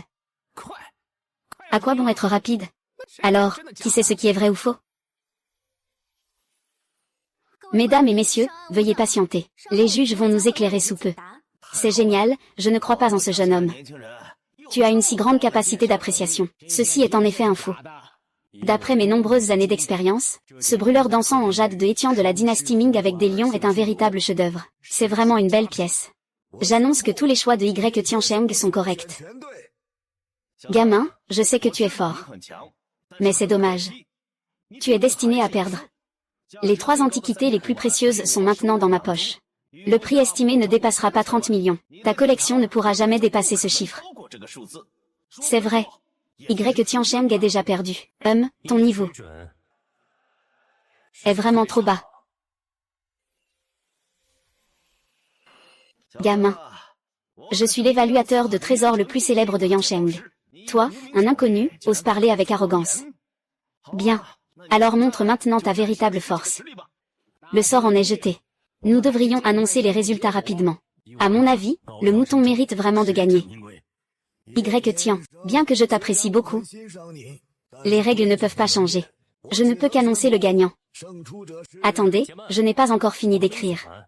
À quoi bon être rapide? Alors, qui sait ce qui est vrai ou faux? Mesdames et messieurs, veuillez patienter. Les juges vont nous éclairer sous peu. C'est génial, je ne crois pas en ce jeune homme. Tu as une si grande capacité d'appréciation. Ceci est en effet un faux. D'après mes nombreuses années d'expérience, ce brûleur d'encens en jade de Etian de la dynastie Ming avec des lions est un véritable chef-d'œuvre. C'est vraiment une belle pièce. J'annonce que tous les choix de Y Tiancheng sont corrects. Gamin, je sais que tu es fort. Mais c'est dommage. Tu es destiné à perdre. Les 3 antiquités les plus précieuses sont maintenant dans ma poche. Le prix estimé ne dépassera pas 30 millions. Ta collection ne pourra jamais dépasser ce chiffre. C'est vrai. Y Tiancheng est déjà perdu. Ton niveau est vraiment trop bas. Gamin. Je suis l'évaluateur de trésors le plus célèbre de Yansheng. Toi, un inconnu, oses parler avec arrogance. Bien. Alors montre maintenant ta véritable force. Le sort en est jeté. Nous devrions annoncer les résultats rapidement. À mon avis, le mouton mérite vraiment de gagner. Y Tian, bien que je t'apprécie beaucoup, les règles ne peuvent pas changer. Je ne peux qu'annoncer le gagnant. Attendez, je n'ai pas encore fini d'écrire.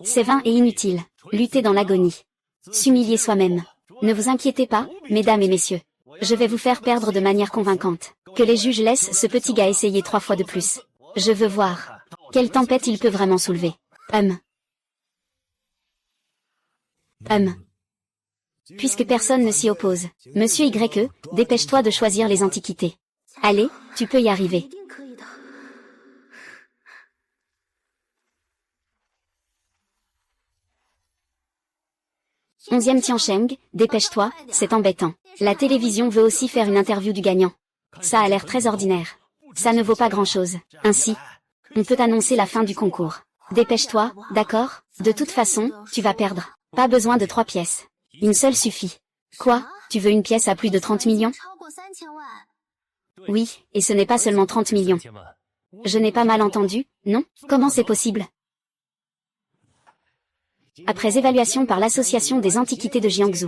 C'est vain et inutile. Lutter dans l'agonie. S'humilier soi-même. Ne vous inquiétez pas, mesdames et messieurs. Je vais vous faire perdre de manière convaincante. Que les juges laissent ce petit gars essayer 3 fois de plus. Je veux voir. Quelle tempête il peut vraiment soulever. Puisque personne ne s'y oppose. Monsieur Y, dépêche-toi de choisir les antiquités. Allez, tu peux y arriver. Onzième Tiansheng, dépêche-toi, c'est embêtant. La télévision veut aussi faire une interview du gagnant. Ça a l'air très ordinaire. Ça ne vaut pas grand-chose. Ainsi, on peut annoncer la fin du concours. Dépêche-toi, d'accord? De toute façon, tu vas perdre. Pas besoin de 3 pièces. Une seule suffit. Quoi? Tu veux une pièce à plus de 30 millions? Oui, et ce n'est pas seulement 30 millions. Je n'ai pas mal entendu, non? Comment c'est possible? Après évaluation par l'Association des Antiquités de Jiangsu,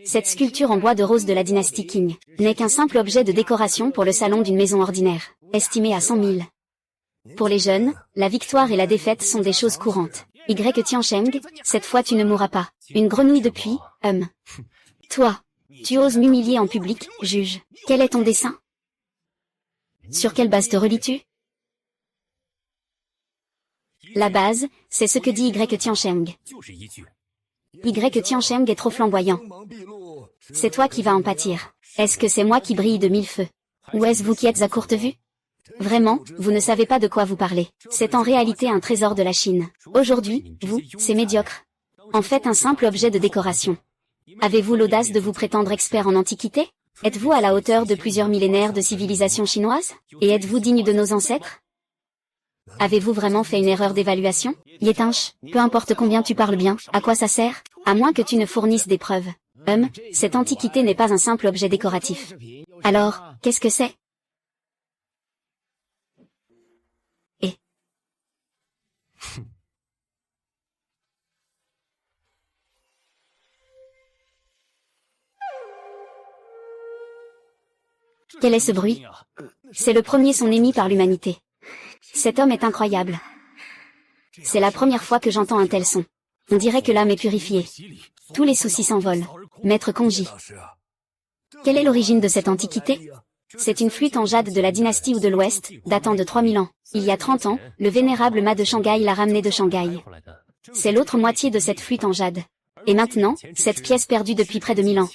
cette sculpture en bois de rose de la dynastie Qing n'est qu'un simple objet de décoration pour le salon d'une maison ordinaire, estimé à 100 000. Pour les jeunes, la victoire et la défaite sont des choses courantes. Y Tiansheng, cette fois tu ne mourras pas. Une grenouille depuis, Toi, tu oses m'humilier en public, juge. Quel est ton dessein? Sur quelle base te relis-tu? La base, c'est ce que dit Y Tiansheng. Y Tiansheng est trop flamboyant. C'est toi qui vas en pâtir. Est-ce que c'est moi qui brille de 1000 feux? Ou est-ce vous qui êtes à courte vue? Vraiment, vous ne savez pas de quoi vous parlez. C'est en réalité un trésor de la Chine. Aujourd'hui, vous, c'est médiocre. En fait un simple objet de décoration. Avez-vous l'audace de vous prétendre expert en antiquité? Êtes-vous à la hauteur de plusieurs millénaires de civilisation chinoise? Et êtes-vous digne de nos ancêtres? Avez-vous vraiment fait une erreur d'évaluation? Yetinch, peu importe combien tu parles bien, à quoi ça sert? À moins que tu ne fournisses des preuves. Cette antiquité n'est pas un simple objet décoratif. Alors, qu'est-ce que c'est? Quel est ce bruit? C'est le premier son émis par l'humanité. Cet homme est incroyable. C'est la première fois que j'entends un tel son. On dirait que l'âme est purifiée. Tous les soucis s'envolent. Maître Kongji. Quelle est l'origine de cette antiquité? C'est une flûte en jade de la dynastie Wu de l'Ouest, datant de 3000 ans. Il y a 30 ans, le vénérable Ma de Shanghai l'a ramenée de Shanghai. C'est l'autre moitié de cette flûte en jade. Et maintenant, cette pièce perdue depuis près de 1000 ans.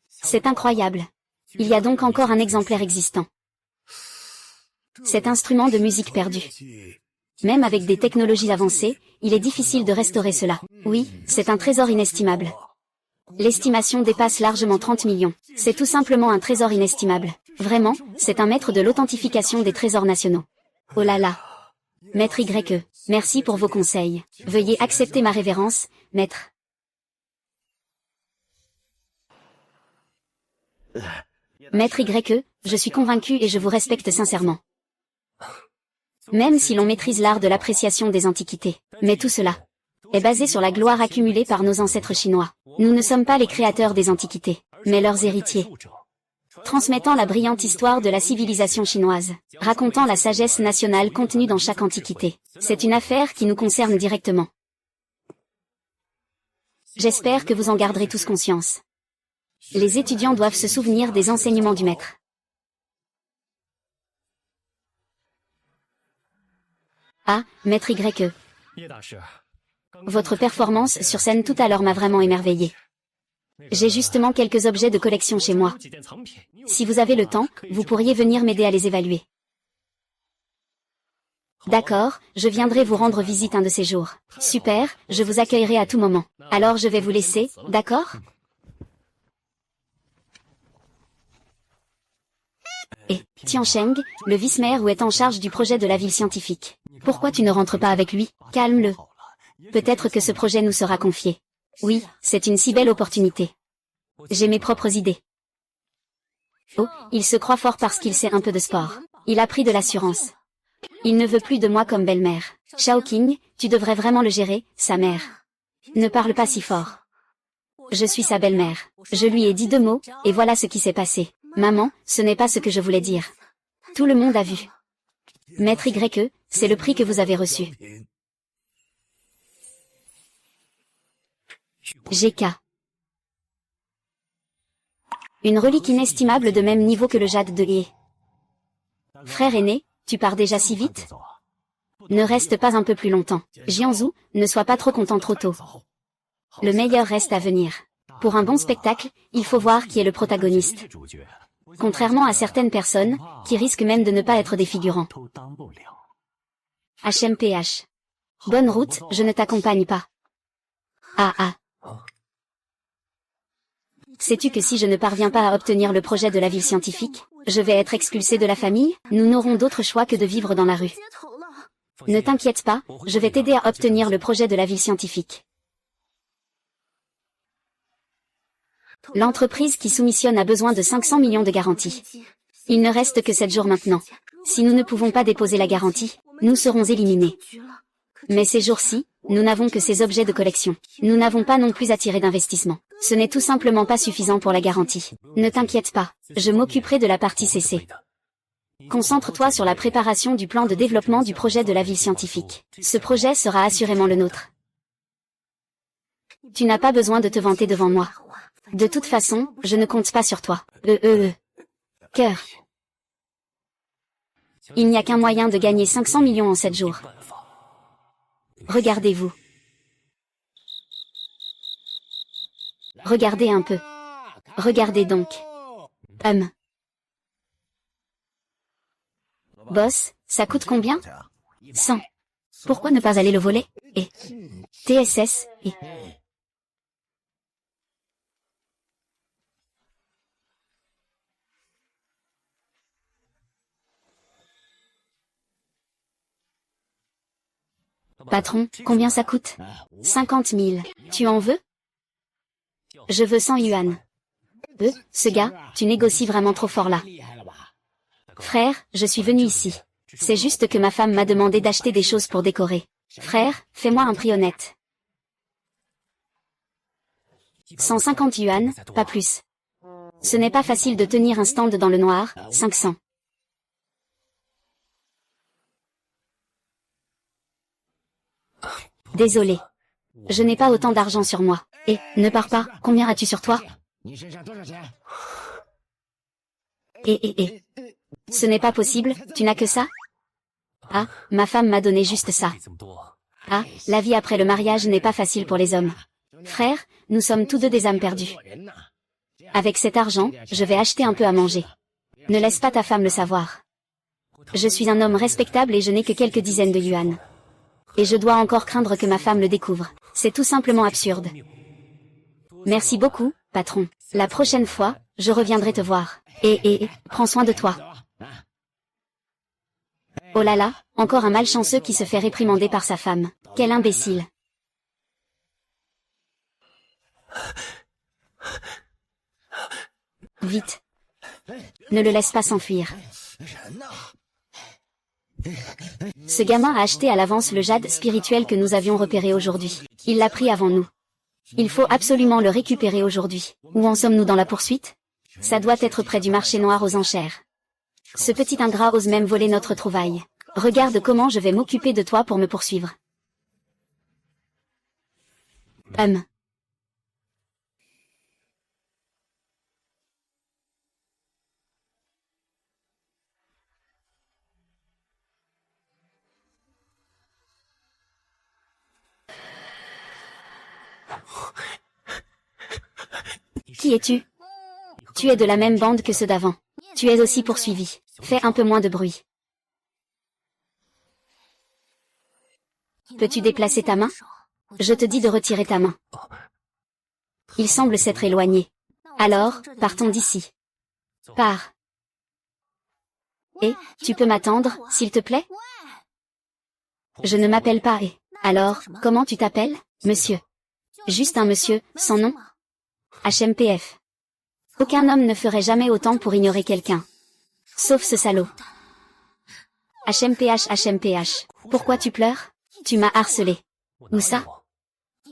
C'est incroyable. Il y a donc encore un exemplaire existant. Cet instrument de musique perdu. Même avec des technologies avancées, il est difficile de restaurer cela. Oui, c'est un trésor inestimable. L'estimation dépasse largement 30 millions. C'est tout simplement un trésor inestimable. Vraiment, c'est un maître de l'authentification des trésors nationaux. Oh là là. Maître Y, merci pour vos conseils. Veuillez accepter ma révérence, maître. Maître Y, je suis convaincu et je vous respecte sincèrement. Même si l'on maîtrise l'art de l'appréciation des antiquités. Mais tout cela est basé sur la gloire accumulée par nos ancêtres chinois. Nous ne sommes pas les créateurs des antiquités, mais leurs héritiers. Transmettant la brillante histoire de la civilisation chinoise, racontant la sagesse nationale contenue dans chaque antiquité. C'est une affaire qui nous concerne directement. J'espère que vous en garderez tous conscience. Les étudiants doivent se souvenir des enseignements du maître. Ah, maître Y. Votre performance sur scène tout à l'heure m'a vraiment émerveillé. J'ai justement quelques objets de collection chez moi. Si vous avez le temps, vous pourriez venir m'aider à les évaluer. D'accord, je viendrai vous rendre visite un de ces jours. Super, je vous accueillerai à tout moment. Alors je vais vous laisser, d'accord? Et Tiancheng, le vice-maire ou est en charge du projet de la ville scientifique. Pourquoi tu ne rentres pas avec lui? Calme-le. Peut-être que ce projet nous sera confié. Oui, c'est une si belle opportunité. J'ai mes propres idées. Oh, il se croit fort parce qu'il sait un peu de sport. Il a pris de l'assurance. Il ne veut plus de moi comme belle-mère. Shaoqing, tu devrais vraiment le gérer, sa mère. Ne parle pas si fort. Je suis sa belle-mère. Je lui ai dit 2 mots, et voilà ce qui s'est passé. Maman, ce n'est pas ce que je voulais dire. Tout le monde a vu. Maître YE, c'est le prix que vous avez reçu. GK. Une relique inestimable de même niveau que le jade de Hie. Frère aîné, tu pars déjà si vite? Ne reste pas un peu plus longtemps. Jianzhu, ne sois pas trop content trop tôt. Le meilleur reste à venir. Pour un bon spectacle, il faut voir qui est le protagoniste. Contrairement à certaines personnes, qui risquent même de ne pas être des figurants. HMPH. Bonne route, je ne t'accompagne pas. Ah. Sais-tu que si je ne parviens pas à obtenir le projet de la ville scientifique, je vais être expulsé de la famille? Nous n'aurons d'autre choix que de vivre dans la rue. Ne t'inquiète pas, je vais t'aider à obtenir le projet de la ville scientifique. L'entreprise qui soumissionne a besoin de 500 millions de garanties. Il ne reste que 7 jours maintenant. Si nous ne pouvons pas déposer la garantie, nous serons éliminés. Mais ces jours-ci, nous n'avons que ces objets de collection. Nous n'avons pas non plus attiré d'investissement. Ce n'est tout simplement pas suffisant pour la garantie. Ne t'inquiète pas, je m'occuperai de la partie CC. Concentre-toi sur la préparation du plan de développement du projet de la ville scientifique. Ce projet sera assurément le nôtre. Tu n'as pas besoin de te vanter devant moi. De toute façon, je ne compte pas sur toi. Cœur. Il n'y a qu'un moyen de gagner 500 millions en 7 jours. Regardez-vous. Regardez un peu. Regardez donc. Boss, ça coûte combien? 100. Pourquoi ne pas aller le voler? Et TSS, et... Patron, combien ça coûte? 50 000. Tu en veux? Je veux 100 yuan. Ce gars, tu négocies vraiment trop fort là. Frère, je suis venu ici. C'est juste que ma femme m'a demandé d'acheter des choses pour décorer. Frère, fais-moi un prix honnête. 150 yuan, pas plus. Ce n'est pas facile de tenir un stand dans le noir, 500. Désolé. Je n'ai pas autant d'argent sur moi. Et, ne pars pas, combien as-tu sur toi? Ce n'est pas possible, tu n'as que ça? Ah, ma femme m'a donné juste ça. Ah, la vie après le mariage n'est pas facile pour les hommes. Frère, nous sommes tous deux des âmes perdues. Avec cet argent, je vais acheter un peu à manger. Ne laisse pas ta femme le savoir. Je suis un homme respectable et je n'ai que quelques dizaines de yuan. Et je dois encore craindre que ma femme le découvre. C'est tout simplement absurde. Merci beaucoup, patron. La prochaine fois, je reviendrai te voir. Et, prends soin de toi. Oh là là, encore un malchanceux qui se fait réprimander par sa femme. Quel imbécile. Vite. Ne le laisse pas s'enfuir. Ce gamin a acheté à l'avance le jade spirituel que nous avions repéré aujourd'hui. Il l'a pris avant nous. Il faut absolument le récupérer aujourd'hui. Où en sommes-nous dans la poursuite? Ça doit être près du marché noir aux enchères. Ce petit ingrat ose même voler notre trouvaille. Regarde comment je vais m'occuper de toi pour me poursuivre. Qui es-tu? Tu es de la même bande que ceux d'avant. Tu es aussi poursuivi. Fais un peu moins de bruit. Peux-tu déplacer ta main? Je te dis de retirer ta main. Il semble s'être éloigné. Alors, partons d'ici. Pars. Et, tu peux m'attendre, s'il te plaît? Je ne m'appelle pas et. Alors, comment tu t'appelles, monsieur? Juste un monsieur, sans nom? HMPF. Aucun homme ne ferait jamais autant pour ignorer quelqu'un. Sauf ce salaud. HMPH, HMPH. Pourquoi tu pleures? Tu m'as harcelé. Où ça?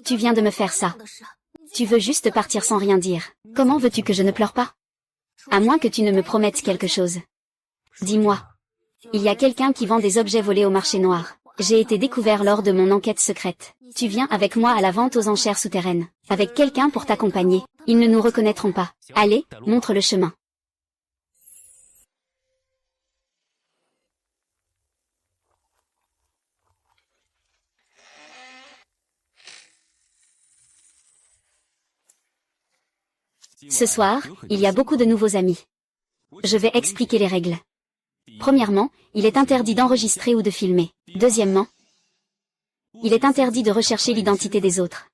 Tu viens de me faire ça. Tu veux juste partir sans rien dire. Comment veux-tu que je ne pleure pas? À moins que tu ne me promettes quelque chose. Dis-moi. Il y a quelqu'un qui vend des objets volés au marché noir. J'ai été découvert lors de mon enquête secrète. Tu viens avec moi à la vente aux enchères souterraines. Avec quelqu'un pour t'accompagner. Ils ne nous reconnaîtront pas. Allez, montre le chemin. Ce soir, il y a beaucoup de nouveaux amis. Je vais expliquer les règles. Premièrement, il est interdit d'enregistrer ou de filmer. Deuxièmement, il est interdit de rechercher l'identité des autres.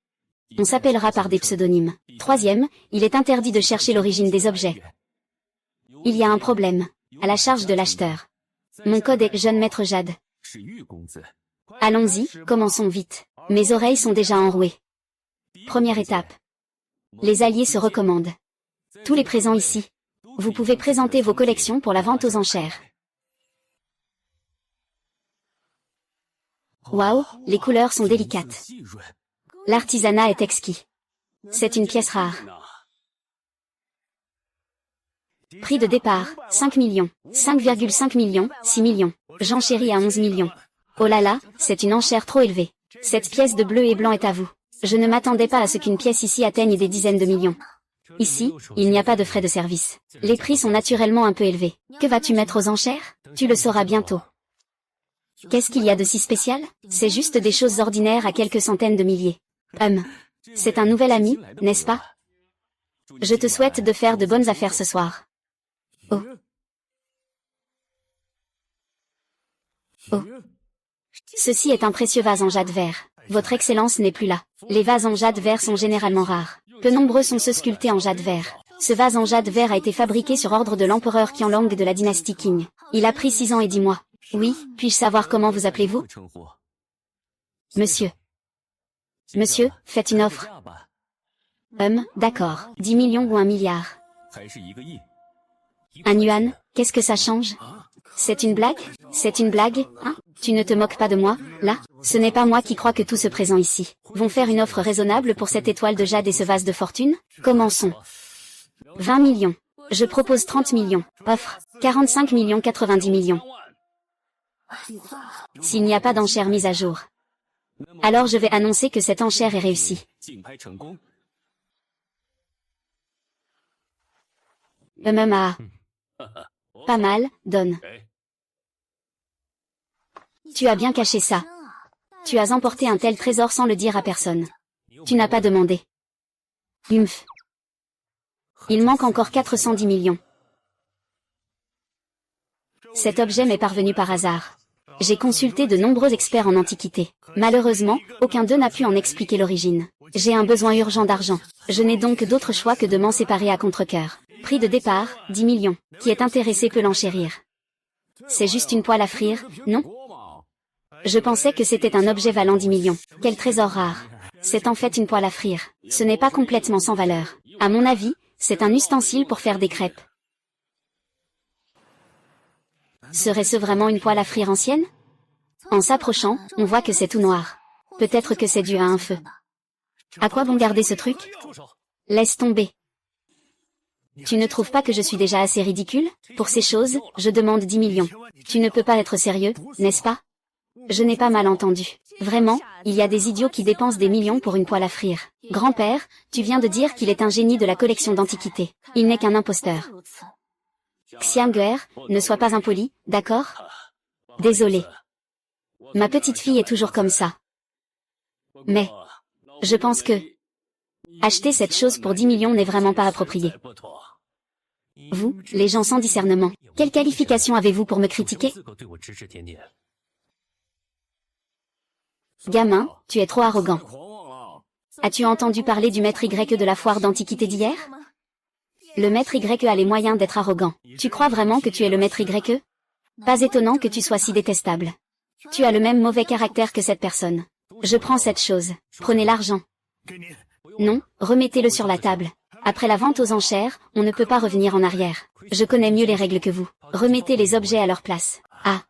On s'appellera par des pseudonymes. Troisième, il est interdit de chercher l'origine des objets. Il y a un problème. À la charge de l'acheteur. Mon code est jeune maître Jade. Allons-y, commençons vite. Mes oreilles sont déjà enrouées. Première étape. Les alliés se recommandent. Tous les présents ici. Vous pouvez présenter vos collections pour la vente aux enchères. Waouh, les couleurs sont délicates. L'artisanat est exquis. C'est une pièce rare. Prix de départ, 5 millions. 5,5 millions, 6 millions. J'enchéris à 11 millions. Oh là là, c'est une enchère trop élevée. Cette pièce de bleu et blanc est à vous. Je ne m'attendais pas à ce qu'une pièce ici atteigne des dizaines de millions. Ici, il n'y a pas de frais de service. Les prix sont naturellement un peu élevés. Que vas-tu mettre aux enchères? Tu le sauras bientôt. Qu'est-ce qu'il y a de si spécial? C'est juste des choses ordinaires à quelques centaines de milliers. C'est un nouvel ami, n'est-ce pas? Je te souhaite de faire de bonnes affaires ce soir. Oh. Oh. Ceci est un précieux vase en jade vert. Votre Excellence n'est plus là. Les vases en jade vert sont généralement rares. Peu nombreux sont ceux sculptés en jade vert. Ce vase en jade vert a été fabriqué sur ordre de l'empereur Qianlong de la dynastie Qing. Il a pris 6 ans et 10 mois. Oui, puis-je savoir comment vous appelez-vous? Monsieur. Monsieur, faites une offre. D'accord. 10 millions ou 1 milliard. Un yuan, qu'est-ce que ça change? C'est une blague? C'est une blague, hein? Tu ne te moques pas de moi, là? Ce n'est pas moi qui crois que tout ce présent ici vont faire une offre raisonnable pour cette étoile de jade et ce vase de fortune? Commençons. 20 millions. Je propose 30 millions. Offre. 45 millions 90 millions. S'il n'y a pas d'enchère mise à jour, alors je vais annoncer que cette enchère est réussie. Pas mal, donne. Tu as bien caché ça. Tu as emporté un tel trésor sans le dire à personne. Tu n'as pas demandé. Humph. Il manque encore 410 millions. Cet objet m'est parvenu par hasard. J'ai consulté de nombreux experts en antiquité. Malheureusement, aucun d'eux n'a pu en expliquer l'origine. J'ai un besoin urgent d'argent. Je n'ai donc d'autre choix que de m'en séparer à contre-cœur. Prix de départ, 10 millions. Qui est intéressé peut l'enchérir. C'est juste une poêle à frire, non? Je pensais que c'était un objet valant 10 millions. Quel trésor rare. C'est en fait une poêle à frire. Ce n'est pas complètement sans valeur. À mon avis, c'est un ustensile pour faire des crêpes. Serait-ce vraiment une poêle à frire ancienne? En s'approchant, on voit que c'est tout noir. Peut-être que c'est dû à un feu. À quoi bon garder ce truc? Laisse tomber. Tu ne trouves pas que je suis déjà assez ridicule? Pour ces choses, je demande 10 millions. Tu ne peux pas être sérieux, n'est-ce pas? Je n'ai pas mal entendu. Vraiment, il y a des idiots qui dépensent des millions pour une poêle à frire. Grand-père, tu viens de dire qu'il est un génie de la collection d'antiquités. Il n'est qu'un imposteur. Xiang'er, ne sois pas impoli, d'accord? Désolé. Ma petite fille est toujours comme ça. Mais, je pense que acheter cette chose pour 10 millions n'est vraiment pas approprié. Vous, les gens sans discernement, quelle qualification avez-vous pour me critiquer? Gamin, tu es trop arrogant. As-tu entendu parler du maître Y de la foire d'antiquité d'hier? Le maître Y a les moyens d'être arrogant. Tu crois vraiment que tu es le maître Y? Pas étonnant que tu sois si détestable. Tu as le même mauvais caractère que cette personne. Je prends cette chose. Prenez l'argent. Non, remettez-le sur la table. Après la vente aux enchères, on ne peut pas revenir en arrière. Je connais mieux les règles que vous. Remettez les objets à leur place. Ah.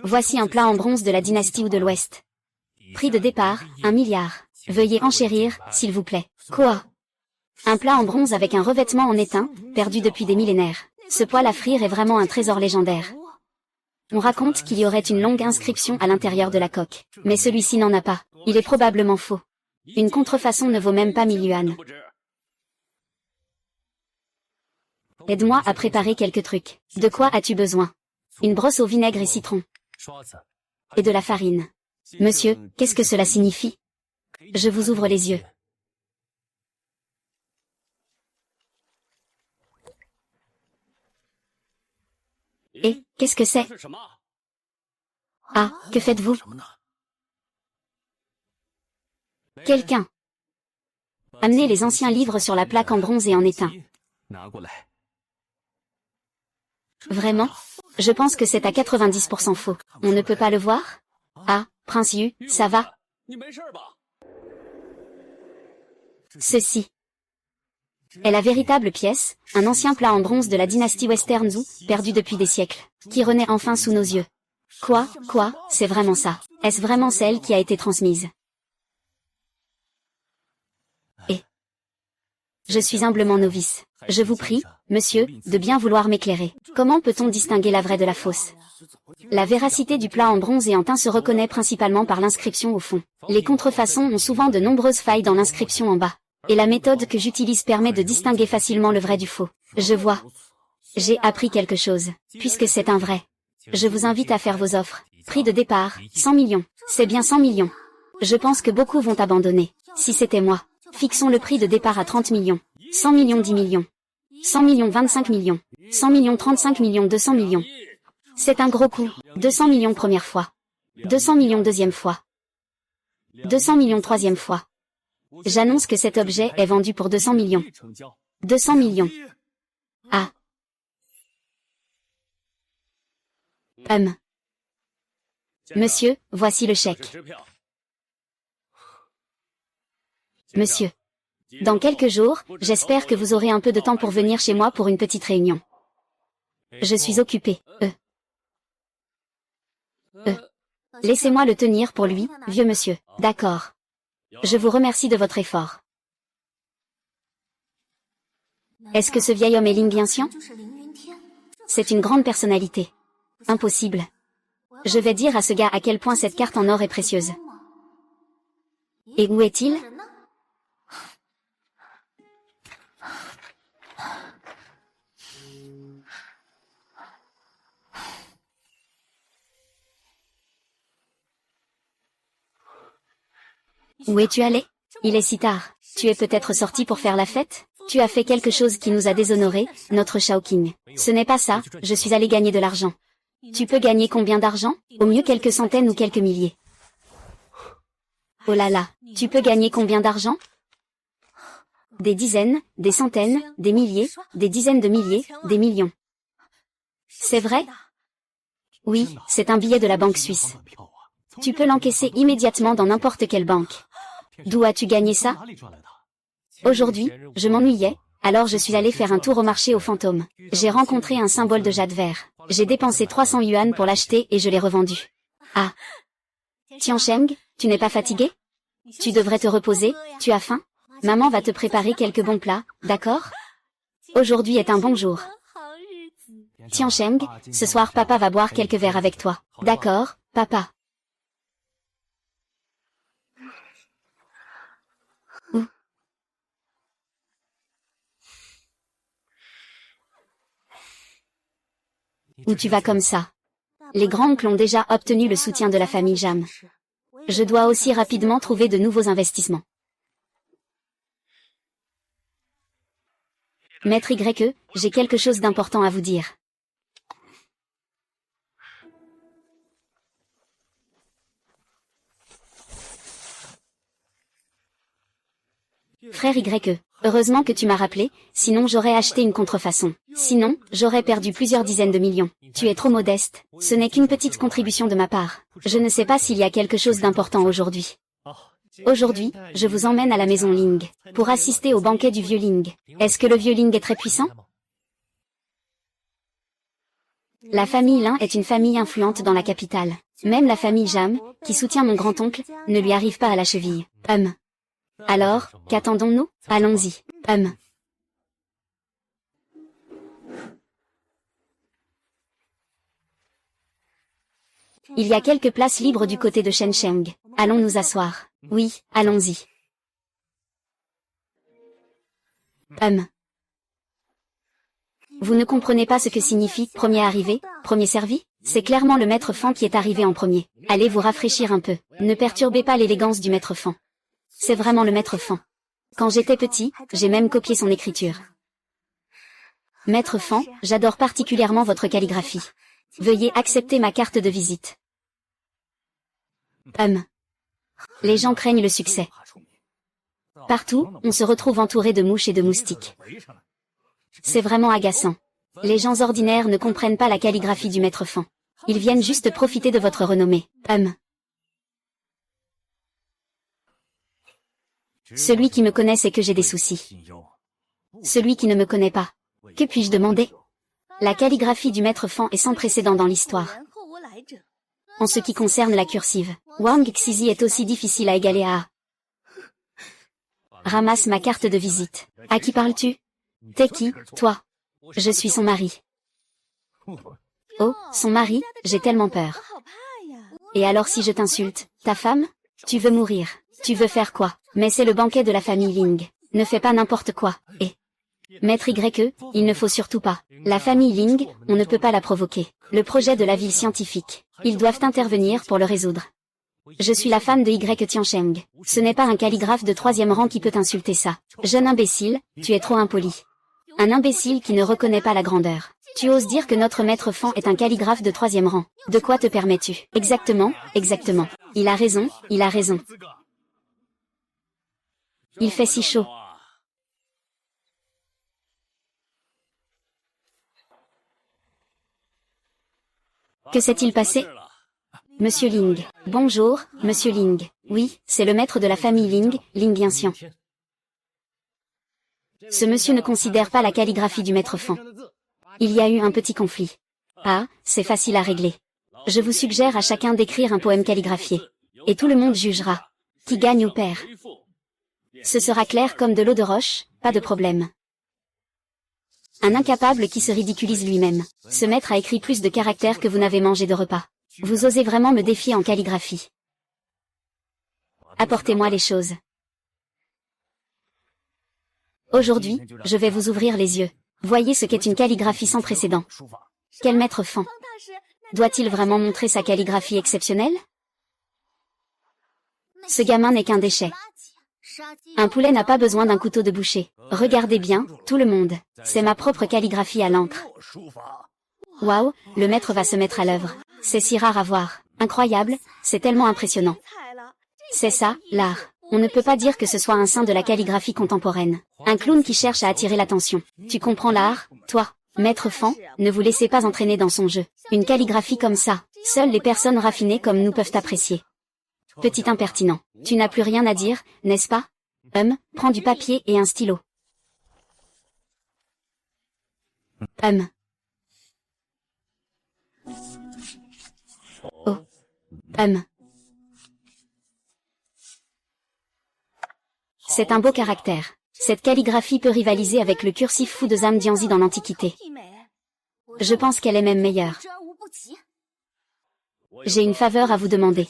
Voici un plat en bronze de la dynastie ou de l'Ouest. Prix de départ, 1 milliard. Veuillez enchérir, s'il vous plaît. Quoi? Un plat en bronze avec un revêtement en étain, perdu depuis des millénaires. Ce poêle à frire est vraiment un trésor légendaire. On raconte qu'il y aurait une longue inscription à l'intérieur de la coque. Mais celui-ci n'en a pas. Il est probablement faux. Une contrefaçon ne vaut même pas 1000 yuan. Aide-moi à préparer quelques trucs. De quoi as-tu besoin? Une brosse au vinaigre et citron. Et de la farine. Monsieur, qu'est-ce que cela signifie? Je vous ouvre les yeux. Et, qu'est-ce que c'est? Ah, que faites-vous? Quelqu'un. Amenez les anciens livres sur la plaque en bronze et en étain. Vraiment? Je pense que c'est à 90% faux. On ne peut pas le voir? Ah, Prince Yu, ça va? Ceci est la véritable pièce, un ancien plat en bronze de la dynastie Western Zhou, perdu depuis des siècles, qui renaît enfin sous nos yeux. Quoi, c'est vraiment ça? Est-ce vraiment celle qui a été transmise? Et je suis humblement novice. Je vous prie, monsieur, de bien vouloir m'éclairer. Comment peut-on distinguer la vraie de la fausse? La véracité du plat en bronze et en tin se reconnaît principalement par l'inscription au fond. Les contrefaçons ont souvent de nombreuses failles dans l'inscription en bas. Et la méthode que j'utilise permet de distinguer facilement le vrai du faux. Je vois. J'ai appris quelque chose. Puisque c'est un vrai. Je vous invite à faire vos offres. Prix de départ, 100 millions. C'est bien 100 millions. Je pense que beaucoup vont abandonner. Si c'était moi. Fixons le prix de départ à 30 millions. 100 millions 10 millions. 100 millions 25 millions. 100 millions 35 millions 200 millions. C'est un gros coup. 200 millions première fois. 200 millions deuxième fois. 200 millions troisième fois. J'annonce que cet objet est vendu pour 200 millions. 200 millions. Ah. Monsieur, voici le chèque. Monsieur. Dans quelques jours, j'espère que vous aurez un peu de temps pour venir chez moi pour une petite réunion. Je suis occupé. Laissez-moi le tenir pour lui, vieux monsieur. D'accord. Je vous remercie de votre effort. Est-ce que ce vieil homme est Ling Bianxian? C'est une grande personnalité. Impossible. Je vais dire à ce gars à quel point cette carte en or est précieuse. Et où est-il? Où es-tu allé? Il est si tard. Tu es peut-être sorti pour faire la fête? Tu as fait quelque chose qui nous a déshonorés, notre Shaoqing. Ce n'est pas ça, je suis allé gagner de l'argent. Tu peux gagner combien d'argent? Au mieux quelques centaines ou quelques milliers. Oh là là, tu peux gagner combien d'argent? Des dizaines, des centaines, des milliers, des dizaines de milliers, des millions. C'est vrai? Oui, c'est un billet de la banque suisse. Tu peux l'encaisser immédiatement dans n'importe quelle banque. D'où as-tu gagné ça? Aujourd'hui, je m'ennuyais, alors je suis allé faire un tour au marché aux fantômes. J'ai rencontré un symbole de jade vert. J'ai dépensé 300 yuan pour l'acheter et je l'ai revendu. Ah. Tiancheng, tu n'es pas fatigué? Tu devrais te reposer, tu as faim? Maman va te préparer quelques bons plats, d'accord? Aujourd'hui est un bon jour. Tiancheng, ce soir papa va boire quelques verres avec toi. D'accord, papa. Où tu vas comme ça? Les grands-oncles ont déjà obtenu le soutien de la famille Jam. Je dois aussi rapidement trouver de nouveaux investissements. Maître YE, j'ai quelque chose d'important à vous dire. Frère YE. Heureusement que tu m'as rappelé, sinon j'aurais acheté une contrefaçon. Sinon, j'aurais perdu plusieurs dizaines de millions. Tu es trop modeste. Ce n'est qu'une petite contribution de ma part. Je ne sais pas s'il y a quelque chose d'important aujourd'hui. Aujourd'hui, je vous emmène à la maison Ling, pour assister au banquet du vieux Ling. Est-ce que le vieux Ling est très puissant? La famille Lin est une famille influente dans la capitale. Même la famille Jam, qui soutient mon grand-oncle, ne lui arrive pas à la cheville. Alors, qu'attendons-nous? Allons-y. Il y a quelques places libres du côté de Shensheng. Allons nous asseoir. Oui, allons-y. Vous ne comprenez pas ce que signifie « premier arrivé, premier servi » ? C'est clairement le maître Fan qui est arrivé en premier. Allez vous rafraîchir un peu. Ne perturbez pas l'élégance du maître Fan. C'est vraiment le maître Fan. Quand j'étais petit, j'ai même copié son écriture. Maître Fan, j'adore particulièrement votre calligraphie. Veuillez accepter ma carte de visite. Les gens craignent le succès. Partout, on se retrouve entouré de mouches et de moustiques. C'est vraiment agaçant. Les gens ordinaires ne comprennent pas la calligraphie du maître Fan. Ils viennent juste profiter de votre renommée. Celui qui me connaît sait que j'ai des soucis. Celui qui ne me connaît pas. Que puis-je demander? La calligraphie du maître Fan est sans précédent dans l'histoire. En ce qui concerne la cursive, Wang Xizi est aussi difficile à égaler à A. Ramasse ma carte de visite. À qui parles-tu? T'es qui, toi? Je suis son mari. Oh, son mari, j'ai tellement peur. Et alors si je t'insulte, ta femme? Tu veux mourir. Tu veux faire quoi? Mais c'est le banquet de la famille Ling. Ne fais pas n'importe quoi. Et Maître YE, il ne faut surtout pas. La famille Ling, on ne peut pas la provoquer. Le projet de la ville scientifique. Ils doivent intervenir pour le résoudre. Je suis la femme de Y Tiancheng. Ce n'est pas un calligraphe de 3e rang qui peut insulter ça. Jeune imbécile, tu es trop impoli. Un imbécile qui ne reconnaît pas la grandeur. Tu oses dire que notre maître Fan est un calligraphe de 3e rang. De quoi te permets-tu? Exactement, exactement. Il a raison, il a raison. Il fait si chaud. Que s'est-il passé? Monsieur Ling. Bonjour, Monsieur Ling. Oui, c'est le maître de la famille Ling, Ling Yanxian. Ce monsieur ne considère pas la calligraphie du maître Fan. Il y a eu un petit conflit. Ah, c'est facile à régler. Je vous suggère à chacun d'écrire un poème calligraphié. Et tout le monde jugera. Qui gagne ou perd. Ce sera clair comme de l'eau de roche, pas de problème. Un incapable qui se ridiculise lui-même. Ce maître a écrit plus de caractères que vous n'avez mangé de repas. Vous osez vraiment me défier en calligraphie. Apportez-moi les choses. Aujourd'hui, je vais vous ouvrir les yeux. Voyez ce qu'est une calligraphie sans précédent. Quel maître Fan? Doit-il vraiment montrer sa calligraphie exceptionnelle? Ce gamin n'est qu'un déchet. Un poulet n'a pas besoin d'un couteau de boucher. Regardez bien, tout le monde. C'est ma propre calligraphie à l'encre. Waouh, le maître va se mettre à l'œuvre. C'est si rare à voir. Incroyable, c'est tellement impressionnant. C'est ça, l'art. On ne peut pas dire que ce soit un saint de la calligraphie contemporaine. Un clown qui cherche à attirer l'attention. Tu comprends l'art, toi? Maître Fan, ne vous laissez pas entraîner dans son jeu. Une calligraphie comme ça, seules les personnes raffinées comme nous peuvent apprécier. Petit impertinent. Tu n'as plus rien à dire, n'est-ce pas? Prends du papier et un stylo. Oh. C'est un beau caractère. Cette calligraphie peut rivaliser avec le cursif fou de Zhang Dianzi dans l'Antiquité. Je pense qu'elle est même meilleure. J'ai une faveur à vous demander.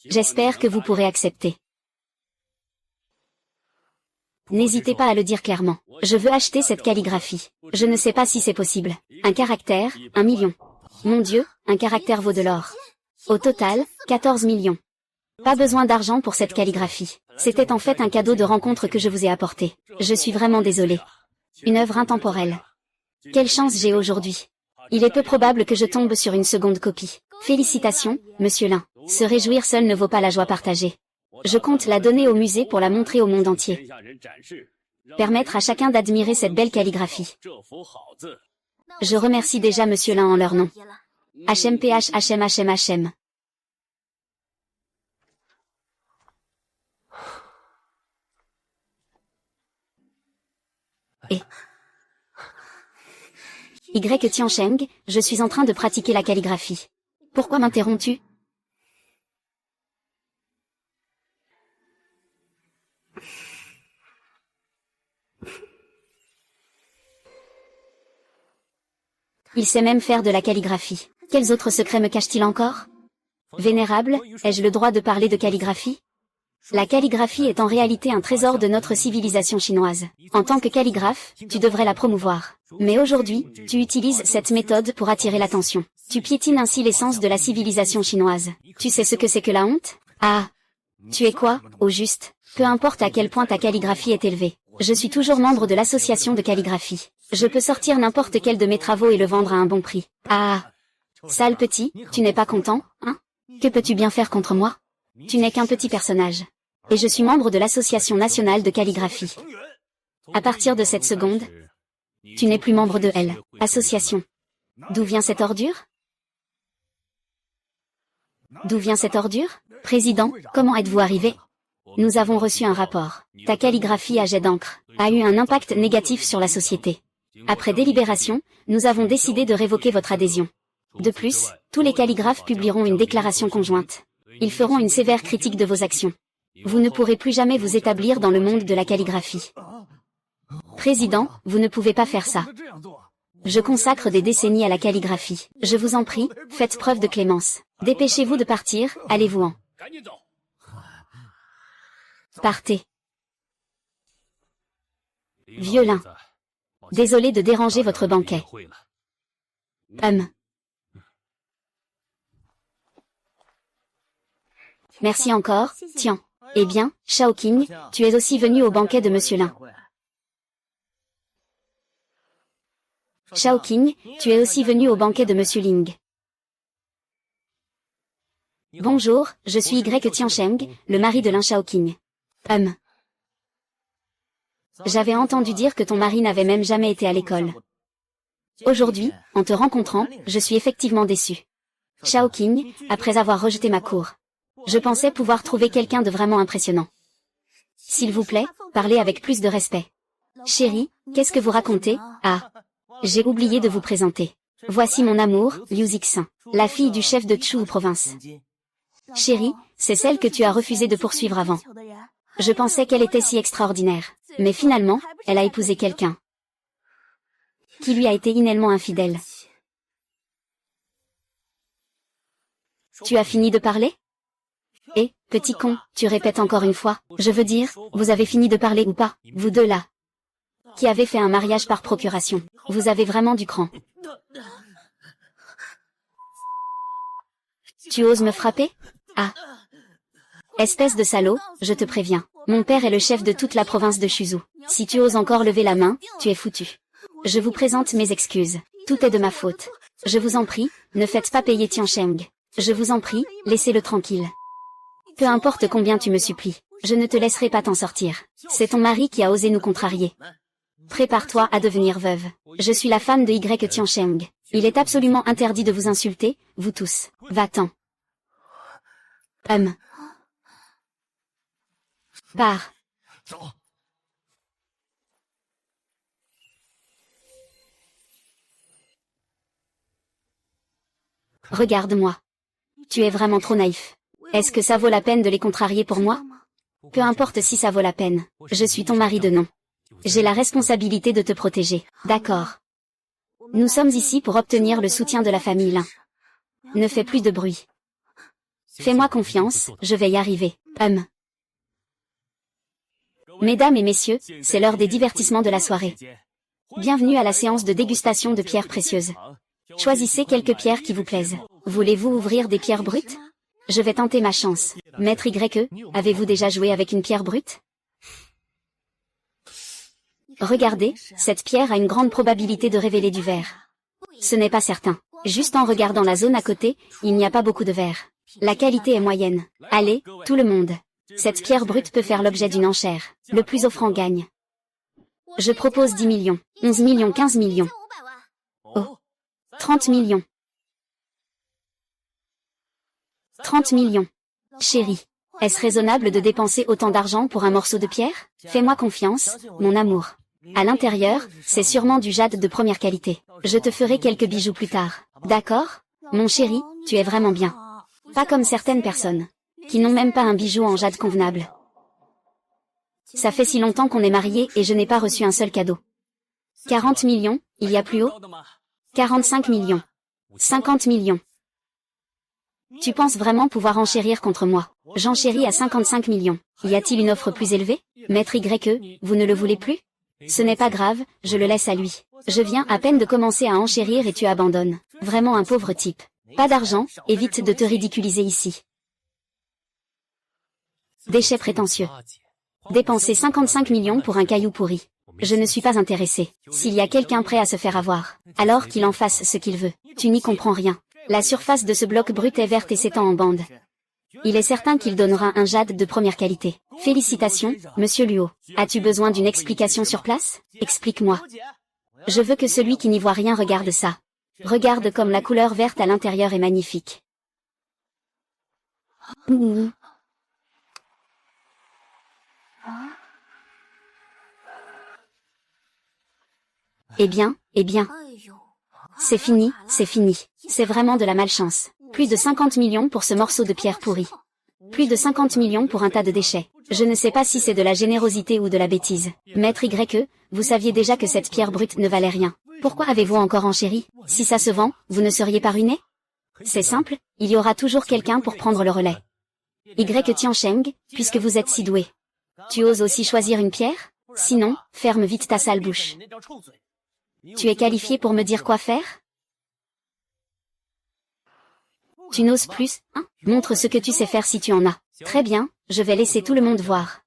J'espère que vous pourrez accepter. N'hésitez pas à le dire clairement. Je veux acheter cette calligraphie. Je ne sais pas si c'est possible. Un caractère, 1 million. Mon Dieu, un caractère vaut de l'or. Au total, 14 millions. Pas besoin d'argent pour cette calligraphie. C'était en fait un cadeau de rencontre que je vous ai apporté. Je suis vraiment désolé. Une œuvre intemporelle. Quelle chance j'ai aujourd'hui. Il est peu probable que je tombe sur une seconde copie. Félicitations, Monsieur Lin. Se réjouir seul ne vaut pas la joie partagée. Je compte la donner au musée pour la montrer au monde entier. Permettre à chacun d'admirer cette belle calligraphie. Je remercie déjà Monsieur Lin en leur nom. HMPH HM. Et Y Tiancheng, je suis en train de pratiquer la calligraphie. Pourquoi m'interromps-tu? Il sait même faire de la calligraphie. Quels autres secrets me cache-t-il encore? Vénérable, ai-je le droit de parler de calligraphie? La calligraphie est en réalité un trésor de notre civilisation chinoise. En tant que calligraphe, tu devrais la promouvoir. Mais aujourd'hui, tu utilises cette méthode pour attirer l'attention. Tu piétines ainsi l'essence de la civilisation chinoise. Tu sais ce que c'est que la honte? Ah! Tu es quoi, au juste? Peu importe à quel point ta calligraphie est élevée. Je suis toujours membre de l'association de calligraphie. Je peux sortir n'importe quel de mes travaux et le vendre à un bon prix. Ah! Sale petit, tu n'es pas content, hein? Que peux-tu bien faire contre moi? Tu n'es qu'un petit personnage. Et je suis membre de l'Association nationale de calligraphie. À partir de cette seconde, tu n'es plus membre de elle. Association. D'où vient cette ordure? D'où vient cette ordure? Président, comment êtes-vous arrivé? Nous avons reçu un rapport. Ta calligraphie à jet d'encre a eu un impact négatif sur la société. Après délibération, nous avons décidé de révoquer votre adhésion. De plus, tous les calligraphes publieront une déclaration conjointe. Ils feront une sévère critique de vos actions. Vous ne pourrez plus jamais vous établir dans le monde de la calligraphie. Président, vous ne pouvez pas faire ça. Je consacre des décennies à la calligraphie. Je vous en prie, faites preuve de clémence. Dépêchez-vous de partir, allez-vous-en. Partez. Violin. Désolé de déranger votre banquet. Merci encore, tiens. Eh bien, Shaoqing, tu es aussi venu au banquet de Monsieur Lin. Shaoqing, tu es aussi venu au banquet de Monsieur Ling. Bonjour, je suis Y Tiancheng, le mari de Lin Shaoqing. J'avais entendu dire que ton mari n'avait même jamais été à l'école. Aujourd'hui, en te rencontrant, je suis effectivement déçu. Shaoqing, après avoir rejeté ma cour. Je pensais pouvoir trouver quelqu'un de vraiment impressionnant. S'il vous plaît, parlez avec plus de respect. Chérie, qu'est-ce que vous racontez? Ah, j'ai oublié de vous présenter. Voici mon amour, Liu Zixin, la fille du chef de Chu province. Chérie, c'est celle que tu as refusé de poursuivre avant. Je pensais qu'elle était si extraordinaire, mais finalement, elle a épousé quelqu'un qui lui a été inellement infidèle. Tu as fini de parler? Eh, petit con, tu répètes encore une fois, je veux dire, vous avez fini de parler ou pas, vous deux là, qui avez fait un mariage par procuration. Vous avez vraiment du cran. Tu oses me frapper? Ah. Espèce de salaud, je te préviens. Mon père est le chef de toute la province de Shuzhou. Si tu oses encore lever la main, tu es foutu. Je vous présente mes excuses. Tout est de ma faute. Je vous en prie, ne faites pas payer Tiancheng. Je vous en prie, laissez-le tranquille. Peu importe combien tu me supplies, je ne te laisserai pas t'en sortir. C'est ton mari qui a osé nous contrarier. Prépare-toi à devenir veuve. Je suis la femme de Y Tiancheng. Il est absolument interdit de vous insulter, vous tous. Va-t'en. Pars. Regarde-moi. Tu es vraiment trop naïf. Est-ce que ça vaut la peine de les contrarier pour moi? Peu importe si ça vaut la peine. Je suis ton mari de nom. J'ai la responsabilité de te protéger. D'accord. Nous sommes ici pour obtenir le soutien de la famille Lin. Ne fais plus de bruit. Fais-moi confiance, je vais y arriver. Mesdames et messieurs, c'est l'heure des divertissements de la soirée. Bienvenue à la séance de dégustation de pierres précieuses. Choisissez quelques pierres qui vous plaisent. Voulez-vous ouvrir des pierres brutes? Je vais tenter ma chance. Maître Y, avez-vous déjà joué avec une pierre brute? Regardez, cette pierre a une grande probabilité de révéler du verre. Ce n'est pas certain. Juste en regardant la zone à côté, il n'y a pas beaucoup de verre. La qualité est moyenne. Allez, tout le monde. Cette pierre brute peut faire l'objet d'une enchère. Le plus offrant gagne. Je propose 10 millions, 11 millions, 15 millions. Oh. 30 millions. 30 millions. Chérie, est-ce raisonnable de dépenser autant d'argent pour un morceau de pierre? Fais-moi confiance, mon amour. À l'intérieur, c'est sûrement du jade de première qualité. Je te ferai quelques bijoux plus tard. D'accord? Mon chéri, tu es vraiment bien. Pas comme certaines personnes, qui n'ont même pas un bijou en jade convenable. Ça fait si longtemps qu'on est mariés et je n'ai pas reçu un seul cadeau. 40 millions, il y a plus haut? 45 millions. 50 millions. Tu penses vraiment pouvoir enchérir contre moi? J'enchéris à 55 millions. Y a-t-il une offre plus élevée? Maître YE, vous ne le voulez plus? Ce n'est pas grave, je le laisse à lui. Je viens à peine de commencer à enchérir et tu abandonnes. Vraiment un pauvre type. Pas d'argent, évite de te ridiculiser ici. Déchet prétentieux. Dépenser 55 millions pour un caillou pourri. Je ne suis pas intéressé. S'il y a quelqu'un prêt à se faire avoir, alors qu'il en fasse ce qu'il veut. Tu n'y comprends rien. La surface de ce bloc brut est verte et s'étend en bande. Il est certain qu'il donnera un jade de première qualité. Félicitations, monsieur Luo. As-tu besoin d'une explication sur place? Explique-moi. Je veux que celui qui n'y voit rien regarde ça. Regarde comme la couleur verte à l'intérieur est magnifique. Eh bien. C'est fini, c'est fini. C'est vraiment de la malchance. Plus de 50 millions pour ce morceau de pierre pourrie. Plus de 50 millions pour un tas de déchets. Je ne sais pas si c'est de la générosité ou de la bêtise. Maître YE, vous saviez déjà que cette pierre brute ne valait rien. Pourquoi avez-vous encore enchéri? Si ça se vend, vous ne seriez pas ruiné? C'est simple, il y aura toujours quelqu'un pour prendre le relais. Tiansheng, puisque vous êtes si doué. Tu oses aussi choisir une pierre? Sinon, ferme vite ta sale bouche. Tu es qualifié pour me dire quoi faire? Tu n'oses plus, hein? Montre ce que tu sais faire si tu en as. Très bien, je vais laisser tout le monde voir.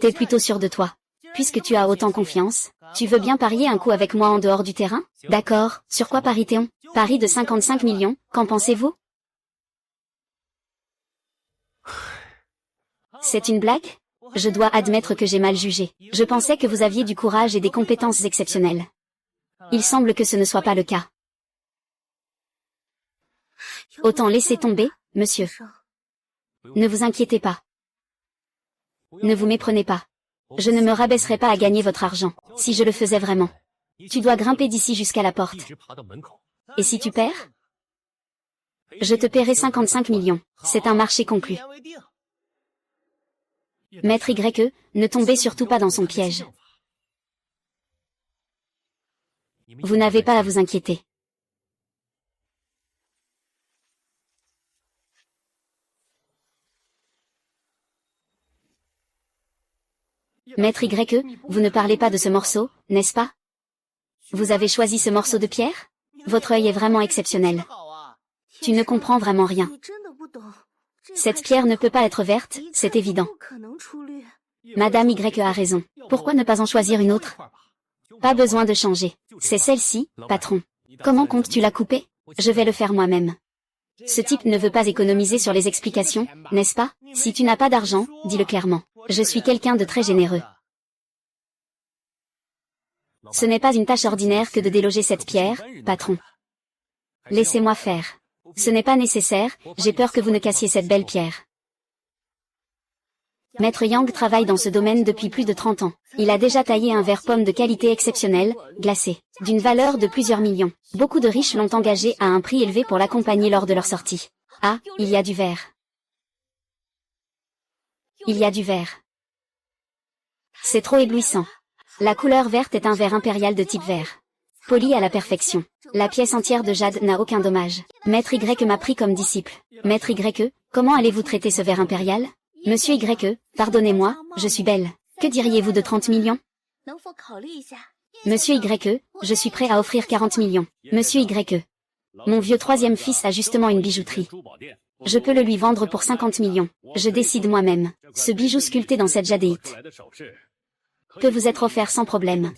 T'es plutôt sûr de toi. Puisque tu as autant confiance, tu veux bien parier un coup avec moi en dehors du terrain? D'accord, sur quoi parie-t-on? Pari de 55 millions, qu'en pensez-vous? C'est une blague? Je dois admettre que j'ai mal jugé. Je pensais que vous aviez du courage et des compétences exceptionnelles. Il semble que ce ne soit pas le cas. Autant laisser tomber, monsieur. Ne vous inquiétez pas. Ne vous méprenez pas. Je ne me rabaisserai pas à gagner votre argent, si je le faisais vraiment. Tu dois grimper d'ici jusqu'à la porte. Et si tu perds? Je te paierai 55 millions. C'est un marché conclu. Maître YE, ne tombez surtout pas dans son piège. Vous n'avez pas à vous inquiéter. Maître YE, vous ne parlez pas de ce morceau, n'est-ce pas? Vous avez choisi ce morceau de pierre? Votre œil est vraiment exceptionnel. Tu ne comprends vraiment rien. Cette pierre ne peut pas être verte, c'est évident. Madame YE a raison. Pourquoi ne pas en choisir une autre? Pas besoin de changer. C'est celle-ci, patron. Comment comptes-tu la couper? Je vais le faire moi-même. Ce type ne veut pas économiser sur les explications, n'est-ce pas? Si tu n'as pas d'argent, dis-le clairement. Je suis quelqu'un de très généreux. Ce n'est pas une tâche ordinaire que de déloger cette pierre, patron. Laissez-moi faire. Ce n'est pas nécessaire, j'ai peur que vous ne cassiez cette belle pierre. Maître Yang travaille dans ce domaine depuis plus de 30 ans. Il a déjà taillé un verre pomme de qualité exceptionnelle, glacé, d'une valeur de plusieurs millions. Beaucoup de riches l'ont engagé à un prix élevé pour l'accompagner lors de leur sortie. Ah, il y a du verre. Il y a du verre. C'est trop éblouissant. La couleur verte est un verre impérial de type vert. Poli à la perfection. La pièce entière de jade n'a aucun dommage. Maître YE m'a pris comme disciple. Maître YE, comment allez-vous traiter ce verre impérial? Monsieur YE, pardonnez-moi, je suis belle. Que diriez-vous de 30 millions? Monsieur YE, je suis prêt à offrir 40 millions. Monsieur YE. Mon vieux troisième fils a justement une bijouterie. Je peux le lui vendre pour 50 millions. Je décide moi-même. Ce bijou sculpté dans cette jadéite peut vous être offert sans problème.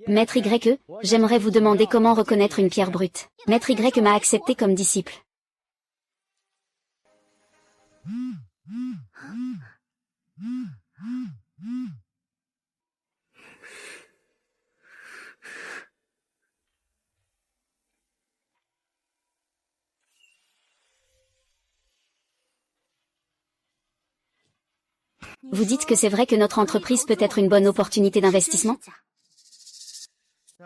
Maître YE, j'aimerais vous demander comment reconnaître une pierre brute. Maître YE m'a accepté comme disciple. Vous dites que c'est vrai que notre entreprise peut être une bonne opportunité d'investissement?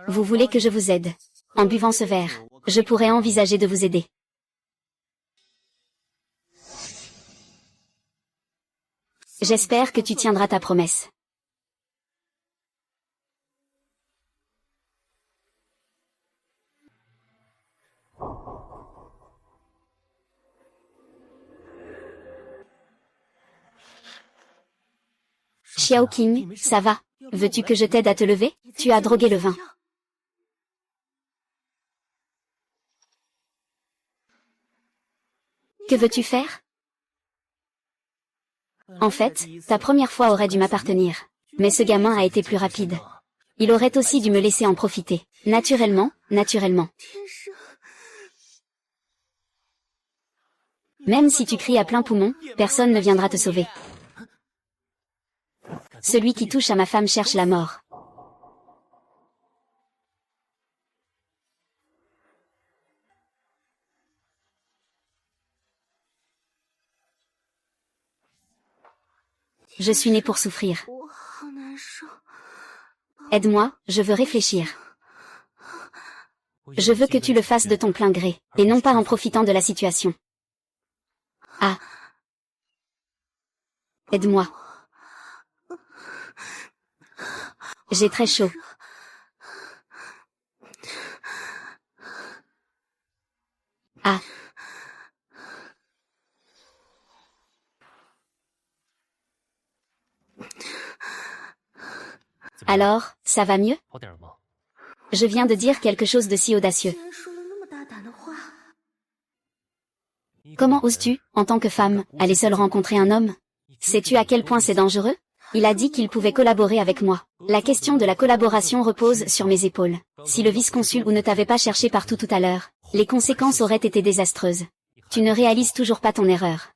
Vous voulez que je vous aide? En buvant ce verre, je pourrais envisager de vous aider. J'espère que tu tiendras ta promesse. Xiao Qing, ça va? Veux-tu que je t'aide à te lever? Tu as drogué le vin. Que veux-tu faire? En fait, ta première fois aurait dû m'appartenir. Mais ce gamin a été plus rapide. Il aurait aussi dû me laisser en profiter. Naturellement, naturellement. Même si tu cries à plein poumon, personne ne viendra te sauver. Celui qui touche à ma femme cherche la mort. Je suis né pour souffrir. Aide-moi, je veux réfléchir. Je veux que tu le fasses de ton plein gré, et non pas en profitant de la situation. Ah. Aide-moi. J'ai très chaud. Ah. Alors, ça va mieux? Je viens de dire quelque chose de si audacieux. Comment oses-tu, en tant que femme, aller seule rencontrer un homme? Sais-tu à quel point c'est dangereux? Il a dit qu'il pouvait collaborer avec moi. La question de la collaboration repose sur mes épaules. Si le vice-consul ou ne t'avait pas cherché partout tout à l'heure, les conséquences auraient été désastreuses. Tu ne réalises toujours pas ton erreur.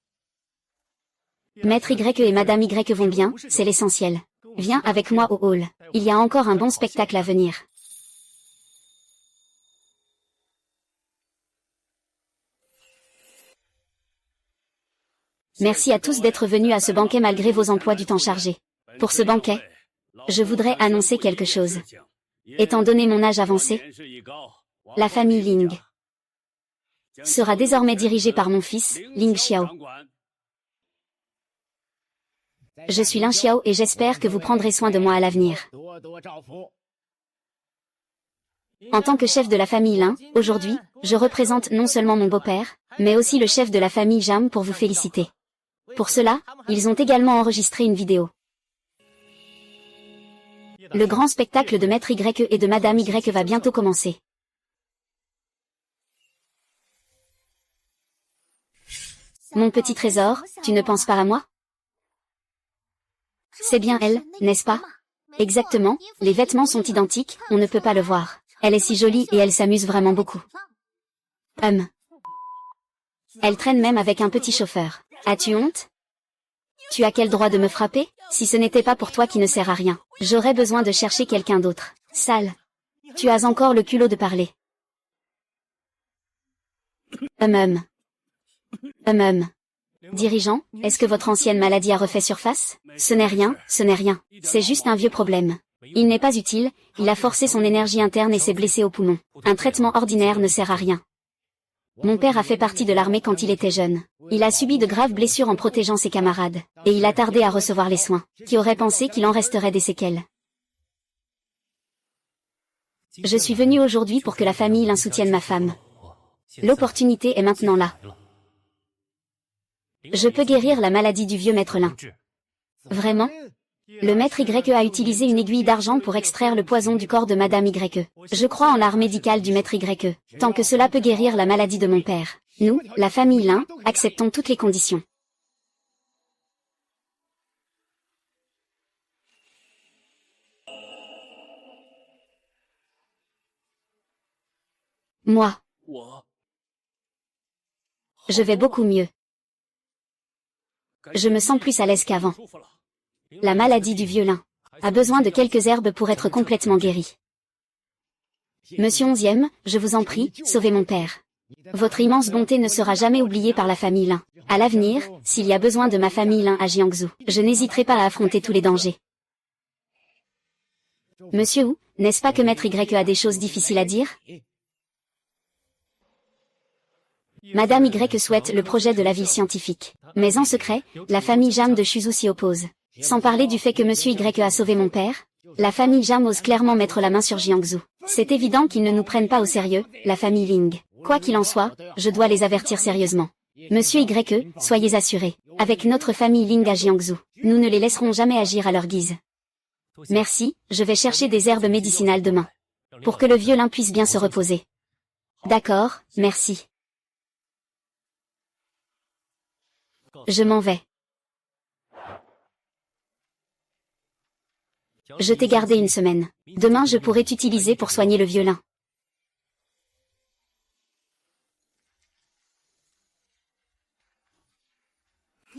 Maître Y et Madame Y vont bien, c'est l'essentiel. Viens avec moi au hall. Il y a encore un bon spectacle à venir. Merci à tous d'être venus à ce banquet malgré vos emplois du temps chargés. Pour ce banquet, je voudrais annoncer quelque chose. Étant donné mon âge avancé, la famille Ling sera désormais dirigée par mon fils, Ling Xiao. Je suis Lin Xiao et j'espère que vous prendrez soin de moi à l'avenir. En tant que chef de la famille Lin, aujourd'hui, je représente non seulement mon beau-père, mais aussi le chef de la famille Jam pour vous féliciter. Pour cela, ils ont également enregistré une vidéo. Le grand spectacle de Maître Y et de Madame Y va bientôt commencer. Mon petit trésor, tu ne penses pas à moi? C'est bien elle, n'est-ce pas? Exactement, les vêtements sont identiques, on ne peut pas le voir. Elle est si jolie et elle s'amuse vraiment beaucoup. Elle traîne même avec un petit chauffeur. As-tu honte? Tu as quel droit de me frapper? Si ce n'était pas pour toi qui ne sert à rien, j'aurais besoin de chercher quelqu'un d'autre. Sale. Tu as encore le culot de parler. Dirigeant, est-ce que votre ancienne maladie a refait surface? Ce n'est rien, ce n'est rien. C'est juste un vieux problème. Il n'est pas utile, il a forcé son énergie interne et s'est blessé au poumon. Un traitement ordinaire ne sert à rien. Mon père a fait partie de l'armée quand il était jeune. Il a subi de graves blessures en protégeant ses camarades, et il a tardé à recevoir les soins. Qui aurait pensé qu'il en resterait des séquelles? Je suis venu aujourd'hui pour que la famille Lin soutienne ma femme. L'opportunité est maintenant là. Je peux guérir la maladie du vieux maître Lin. Vraiment? Le maître Y a utilisé une aiguille d'argent pour extraire le poison du corps de Madame Y. Je crois en l'art médical du maître Y, tant que cela peut guérir la maladie de mon père. Nous, la famille Lin, acceptons toutes les conditions. Moi. Je vais beaucoup mieux. Je me sens plus à l'aise qu'avant. La maladie du vieux lin a besoin de quelques herbes pour être complètement guérie. Monsieur 11e, je vous en prie, sauvez mon père. Votre immense bonté ne sera jamais oubliée par la famille Lin. À l'avenir, s'il y a besoin de ma famille Lin à Jiangsu, je n'hésiterai pas à affronter tous les dangers. Monsieur Wu, n'est-ce pas que Maître Y a des choses difficiles à dire? Madame Y souhaite le projet de la ville scientifique. Mais en secret, la famille Jam de Shuzu s'y oppose. Sans parler du fait que Monsieur Y a sauvé mon père, la famille Jam ose clairement mettre la main sur Jiangsu. C'est évident qu'ils ne nous prennent pas au sérieux, la famille Ling. Quoi qu'il en soit, je dois les avertir sérieusement. Monsieur Y, soyez assurés. Avec notre famille Ling à Jiangsu, nous ne les laisserons jamais agir à leur guise. Merci, je vais chercher des herbes médicinales demain. Pour que le vieux lin puisse bien se reposer. D'accord, merci. Je m'en vais. Je t'ai gardé une semaine. Demain je pourrai t'utiliser pour soigner le vieux lin.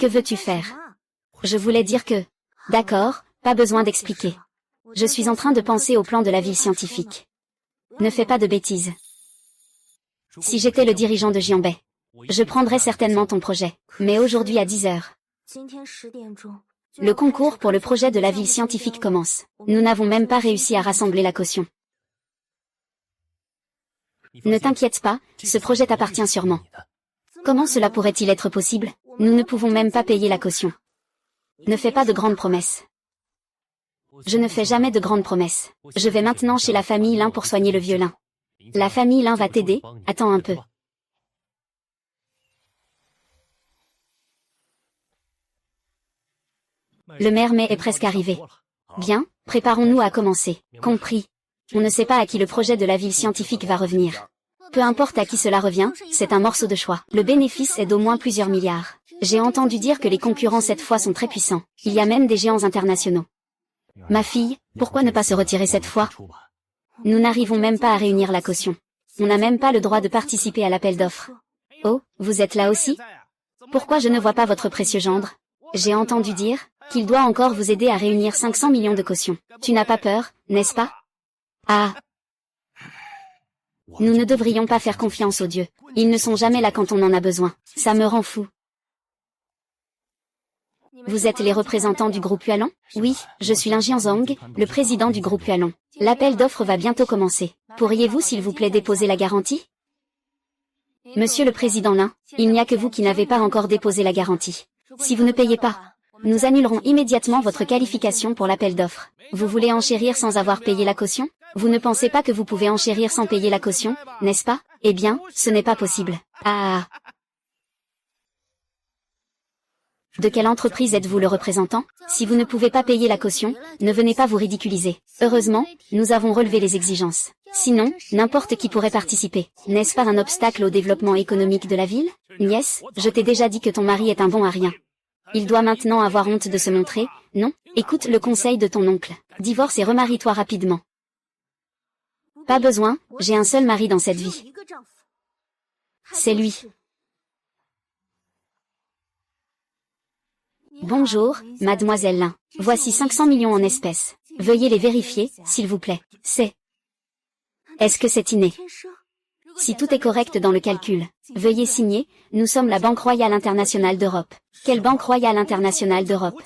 Que veux-tu faire? Je voulais dire que... D'accord, pas besoin d'expliquer. Je suis en train de penser au plan de la ville scientifique. Ne fais pas de bêtises. Si j'étais le dirigeant de Jianbei, je prendrais certainement ton projet. Mais aujourd'hui à 10 heures. Le concours pour le projet de la ville scientifique commence. Nous n'avons même pas réussi à rassembler la caution. Ne t'inquiète pas, ce projet t'appartient sûrement. Comment cela pourrait-il être possible? Nous ne pouvons même pas payer la caution. Ne fais pas de grandes promesses. Je ne fais jamais de grandes promesses. Je vais maintenant chez la famille Lin pour soigner le vieux lin. La famille Lin va t'aider, attends un peu. Le maire Mei est presque arrivé. Bien, préparons-nous à commencer. Compris. On ne sait pas à qui le projet de la ville scientifique va revenir. Peu importe à qui cela revient, c'est un morceau de choix. Le bénéfice est d'au moins plusieurs milliards. J'ai entendu dire que les concurrents cette fois sont très puissants. Il y a même des géants internationaux. Ma fille, pourquoi ne pas se retirer cette fois? Nous n'arrivons même pas à réunir la caution. On n'a même pas le droit de participer à l'appel d'offres. Oh, vous êtes là aussi? Pourquoi je ne vois pas votre précieux gendre? J'ai entendu dire qu'il doit encore vous aider à réunir 500 millions de cautions. Tu n'as pas peur, n'est-ce pas? Ah! Nous ne devrions pas faire confiance aux dieux. Ils ne sont jamais là quand on en a besoin. Ça me rend fou. Vous êtes les représentants du groupe Hualong? Oui, je suis Lin Jianzong, le président du groupe Hualong. L'appel d'offres va bientôt commencer. Pourriez-vous s'il vous plaît déposer la garantie? Monsieur le président Lin, il n'y a que vous qui n'avez pas encore déposé la garantie. Si vous ne payez pas, nous annulerons immédiatement votre qualification pour l'appel d'offres. Vous voulez enchérir sans avoir payé la caution? Vous ne pensez pas que vous pouvez enchérir sans payer la caution, n'est-ce pas? Eh bien, ce n'est pas possible. Ah! De quelle entreprise êtes-vous le représentant? Si vous ne pouvez pas payer la caution, ne venez pas vous ridiculiser. Heureusement, nous avons relevé les exigences. Sinon, n'importe qui pourrait participer. N'est-ce pas un obstacle au développement économique de la ville? Nièce, je t'ai déjà dit que ton mari est un bon à rien. Il doit maintenant avoir honte de se montrer, non? Écoute le conseil de ton oncle. Divorce et remarie-toi rapidement. Pas besoin, j'ai un seul mari dans cette vie. C'est lui. Bonjour, mademoiselle Lin. Voici 500 millions en espèces. Veuillez les vérifier, s'il vous plaît. Est-ce que c'est inné? Si tout est correct dans le calcul, veuillez signer, nous sommes la Banque Royale Internationale d'Europe. Quelle Banque Royale Internationale d'Europe?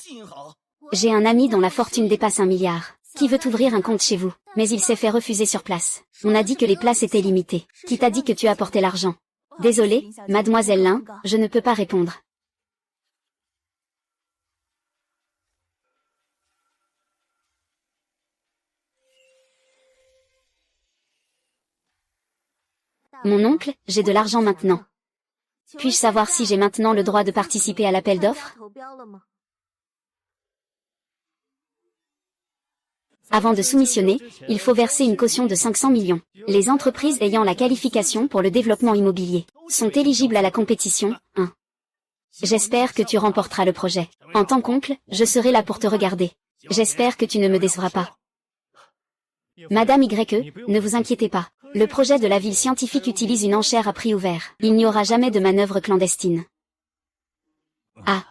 J'ai un ami dont la fortune dépasse 1 milliard. Qui veut ouvrir un compte chez vous? Mais il s'est fait refuser sur place. On a dit que les places étaient limitées. Qui t'a dit que tu apportais l'argent? Désolée, mademoiselle Lin, je ne peux pas répondre. Mon oncle, j'ai de l'argent maintenant. Puis-je savoir si j'ai maintenant le droit de participer à l'appel d'offres? Avant de soumissionner, il faut verser une caution de 500 millions. Les entreprises ayant la qualification pour le développement immobilier sont éligibles à la compétition 1. J'espère que tu remporteras le projet. En tant qu'oncle, je serai là pour te regarder. J'espère que tu ne me décevras pas. Madame Y, ne vous inquiétez pas. Le projet de la ville scientifique utilise une enchère à prix ouvert. Il n'y aura jamais de manœuvre clandestine. Ah.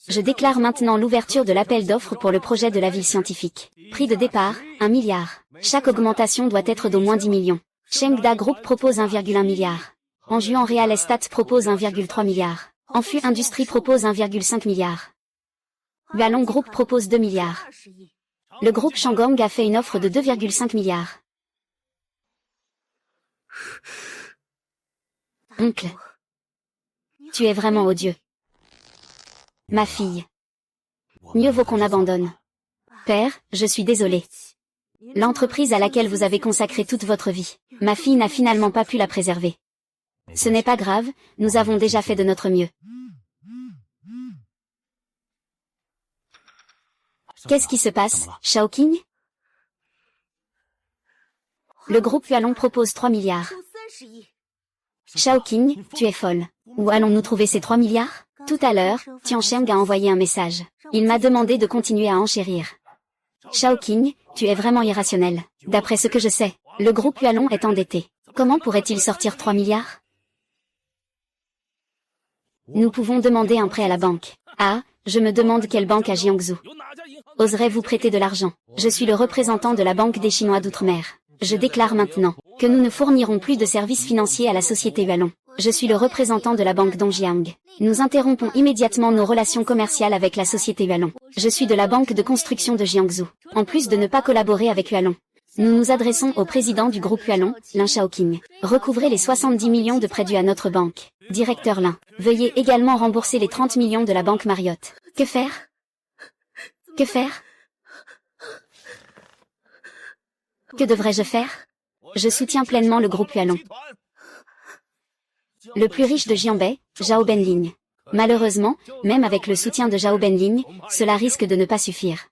Je déclare maintenant l'ouverture de l'appel d'offres pour le projet de la ville scientifique. Prix de départ, 1 milliard. Chaque augmentation doit être d'au moins 10 millions. Chengda Group propose 1,1 milliard. Anjuan Real Estate propose 1,3 milliard. Anfu Industrie propose 1,5 milliard. Hualong Group propose 2 milliards. Le groupe Shangong a fait une offre de 2,5 milliards. Oncle. Tu es vraiment odieux. Ma fille. Mieux vaut qu'on abandonne. Père, je suis désolé. L'entreprise à laquelle vous avez consacré toute votre vie, ma fille n'a finalement pas pu la préserver. Ce n'est pas grave, nous avons déjà fait de notre mieux. Qu'est-ce qui se passe, Shaoqing? Le groupe Hualong propose 3 milliards. Shaoqing, tu es folle. Où allons-nous trouver ces 3 milliards? Tout à l'heure, Tiancheng a envoyé un message. Il m'a demandé de continuer à enchérir. Shaoqing, tu es vraiment irrationnel. D'après ce que je sais, le groupe Hualong est endetté. Comment pourrait-il sortir 3 milliards? Nous pouvons demander un prêt à la banque. Ah, je me demande quelle banque à Jiangsu. Oserez-vous prêter de l'argent? Je suis le représentant de la Banque des Chinois d'Outre-mer. Je déclare maintenant que nous ne fournirons plus de services financiers à la société Hualong. Je suis le représentant de la banque Dongjiang. Nous interrompons immédiatement nos relations commerciales avec la société Hualong. Je suis de la banque de construction de Jiangsu. En plus de ne pas collaborer avec Hualong, nous nous adressons au président du groupe Hualong, Lin Shaoqing. Recouvrez les 70 millions de prêts dus à notre banque. Directeur Lin, veuillez également rembourser les 30 millions de la banque Marriott. Que faire? Que faire? Que devrais-je faire? Je soutiens pleinement le groupe Hualong. Le plus riche de Jianbei, Zhao Benling. Malheureusement, même avec le soutien de Zhao Benling, cela risque de ne pas suffire.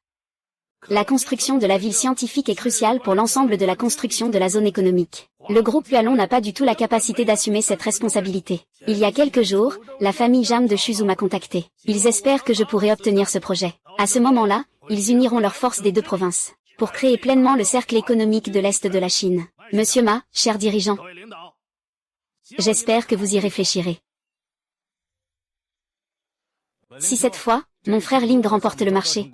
La construction de la ville scientifique est cruciale pour l'ensemble de la construction de la zone économique. Le groupe Hualong n'a pas du tout la capacité d'assumer cette responsabilité. Il y a quelques jours, la famille Jam de Shuzhou m'a contacté. Ils espèrent que je pourrai obtenir ce projet. À ce moment-là, ils uniront leurs forces des deux provinces pour créer pleinement le cercle économique de l'Est de la Chine. Monsieur Ma, cher dirigeant, j'espère que vous y réfléchirez. Si cette fois, mon frère Ling remporte le marché,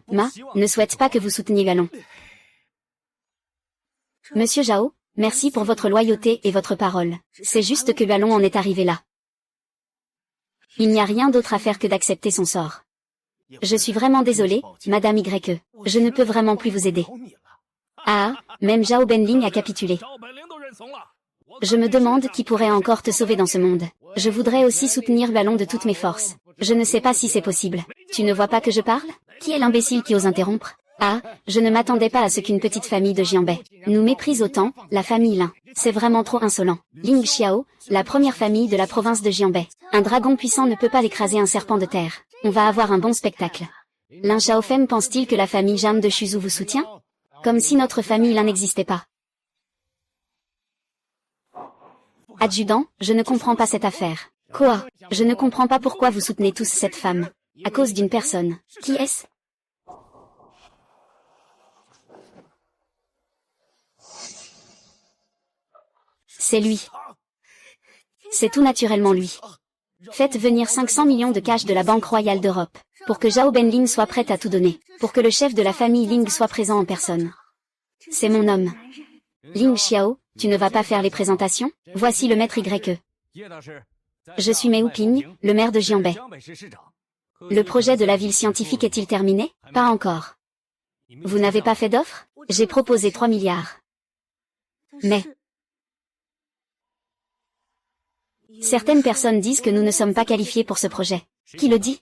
Ma, ne souhaite pas que vous souteniez Hualong. Monsieur Zhao, merci pour votre loyauté et votre parole. C'est juste que Hualong en est arrivé là. Il n'y a rien d'autre à faire que d'accepter son sort. Je suis vraiment désolé, Madame YE. Je ne peux vraiment plus vous aider. Ah, même Zhao Benling a capitulé. Je me demande qui pourrait encore te sauver dans ce monde. Je voudrais aussi soutenir Hualong de toutes mes forces. Je ne sais pas si c'est possible. Tu ne vois pas que je parle? Qui est l'imbécile qui ose interrompre? Ah, je ne m'attendais pas à ce qu'une petite famille de Jianbei nous méprise autant, la famille Lin. C'est vraiment trop insolent. Ling Xiao, la première famille de la province de Jianbei. Un dragon puissant ne peut pas écraser un serpent de terre. On va avoir un bon spectacle. Lin Xiaofeng pense-t-il que la famille Jam de Shuzhou vous soutient? Comme si notre famille Lin n'existait pas. Adjudant, je ne comprends pas cette affaire. Quoi? Je ne comprends pas pourquoi vous soutenez tous cette femme. À cause d'une personne. Qui est-ce? C'est lui. C'est tout naturellement lui. Faites venir 500 millions de cash de la Banque Royale d'Europe, pour que Zhao Benling soit prête à tout donner, pour que le chef de la famille Ling soit présent en personne. C'est mon homme. Ling Xiao, tu ne vas pas faire les présentations? Voici le maître YE. Je suis Mei Huping, le maire de Jianbei. Le projet de la ville scientifique est-il terminé? Pas encore. Vous n'avez pas fait d'offre? J'ai proposé 3 milliards. Mais certaines personnes disent que nous ne sommes pas qualifiés pour ce projet. Qui le dit?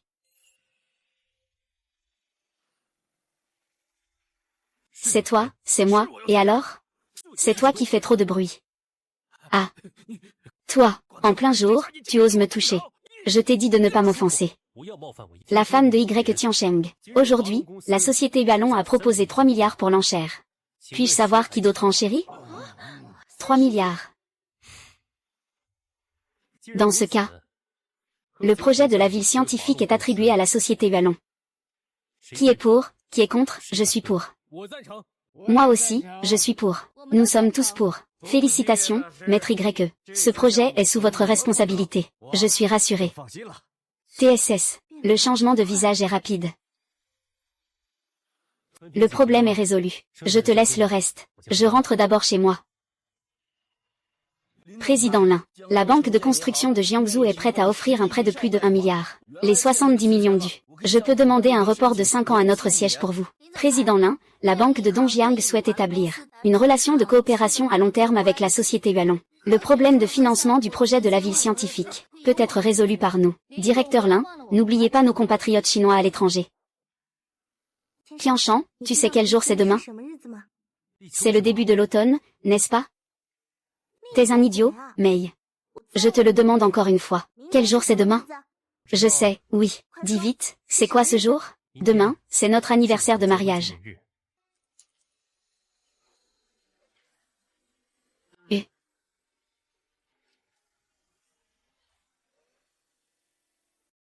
C'est toi, c'est moi, et alors? C'est toi qui fais trop de bruit. Ah. Toi, en plein jour, tu oses me toucher. Je t'ai dit de ne pas m'offenser. La femme de Y Tiancheng. Aujourd'hui, la société Hualong a proposé 3 milliards pour l'enchère. Puis-je savoir qui d'autre enchérit? 3 milliards. Dans ce cas, le projet de la ville scientifique est attribué à la société Hualong. Qui est pour, qui est contre? Je suis pour. Moi aussi, je suis pour. Nous sommes tous pour. Félicitations, maître YE. Ce projet est sous votre responsabilité. Je suis rassuré. TSS. Le changement de visage est rapide. Le problème est résolu. Je te laisse le reste. Je rentre d'abord chez moi. Président Lin. La banque de construction de Jiangsu est prête à offrir un prêt de plus de 1 milliard. Les 70 millions dus. Je peux demander un report de 5 ans à notre siège pour vous. Président Lin, la banque de Dongjiang souhaite établir une relation de coopération à long terme avec la société Yualong. Le problème de financement du projet de la ville scientifique peut être résolu par nous. Directeur Lin, n'oubliez pas nos compatriotes chinois à l'étranger. Qianshan, tu sais quel jour c'est demain? C'est le début de l'automne, n'est-ce pas? T'es un idiot, Mei. Je te le demande encore une fois. Quel jour c'est demain? Je sais, oui. Dis vite, c'est quoi ce jour? Demain, c'est notre anniversaire de mariage.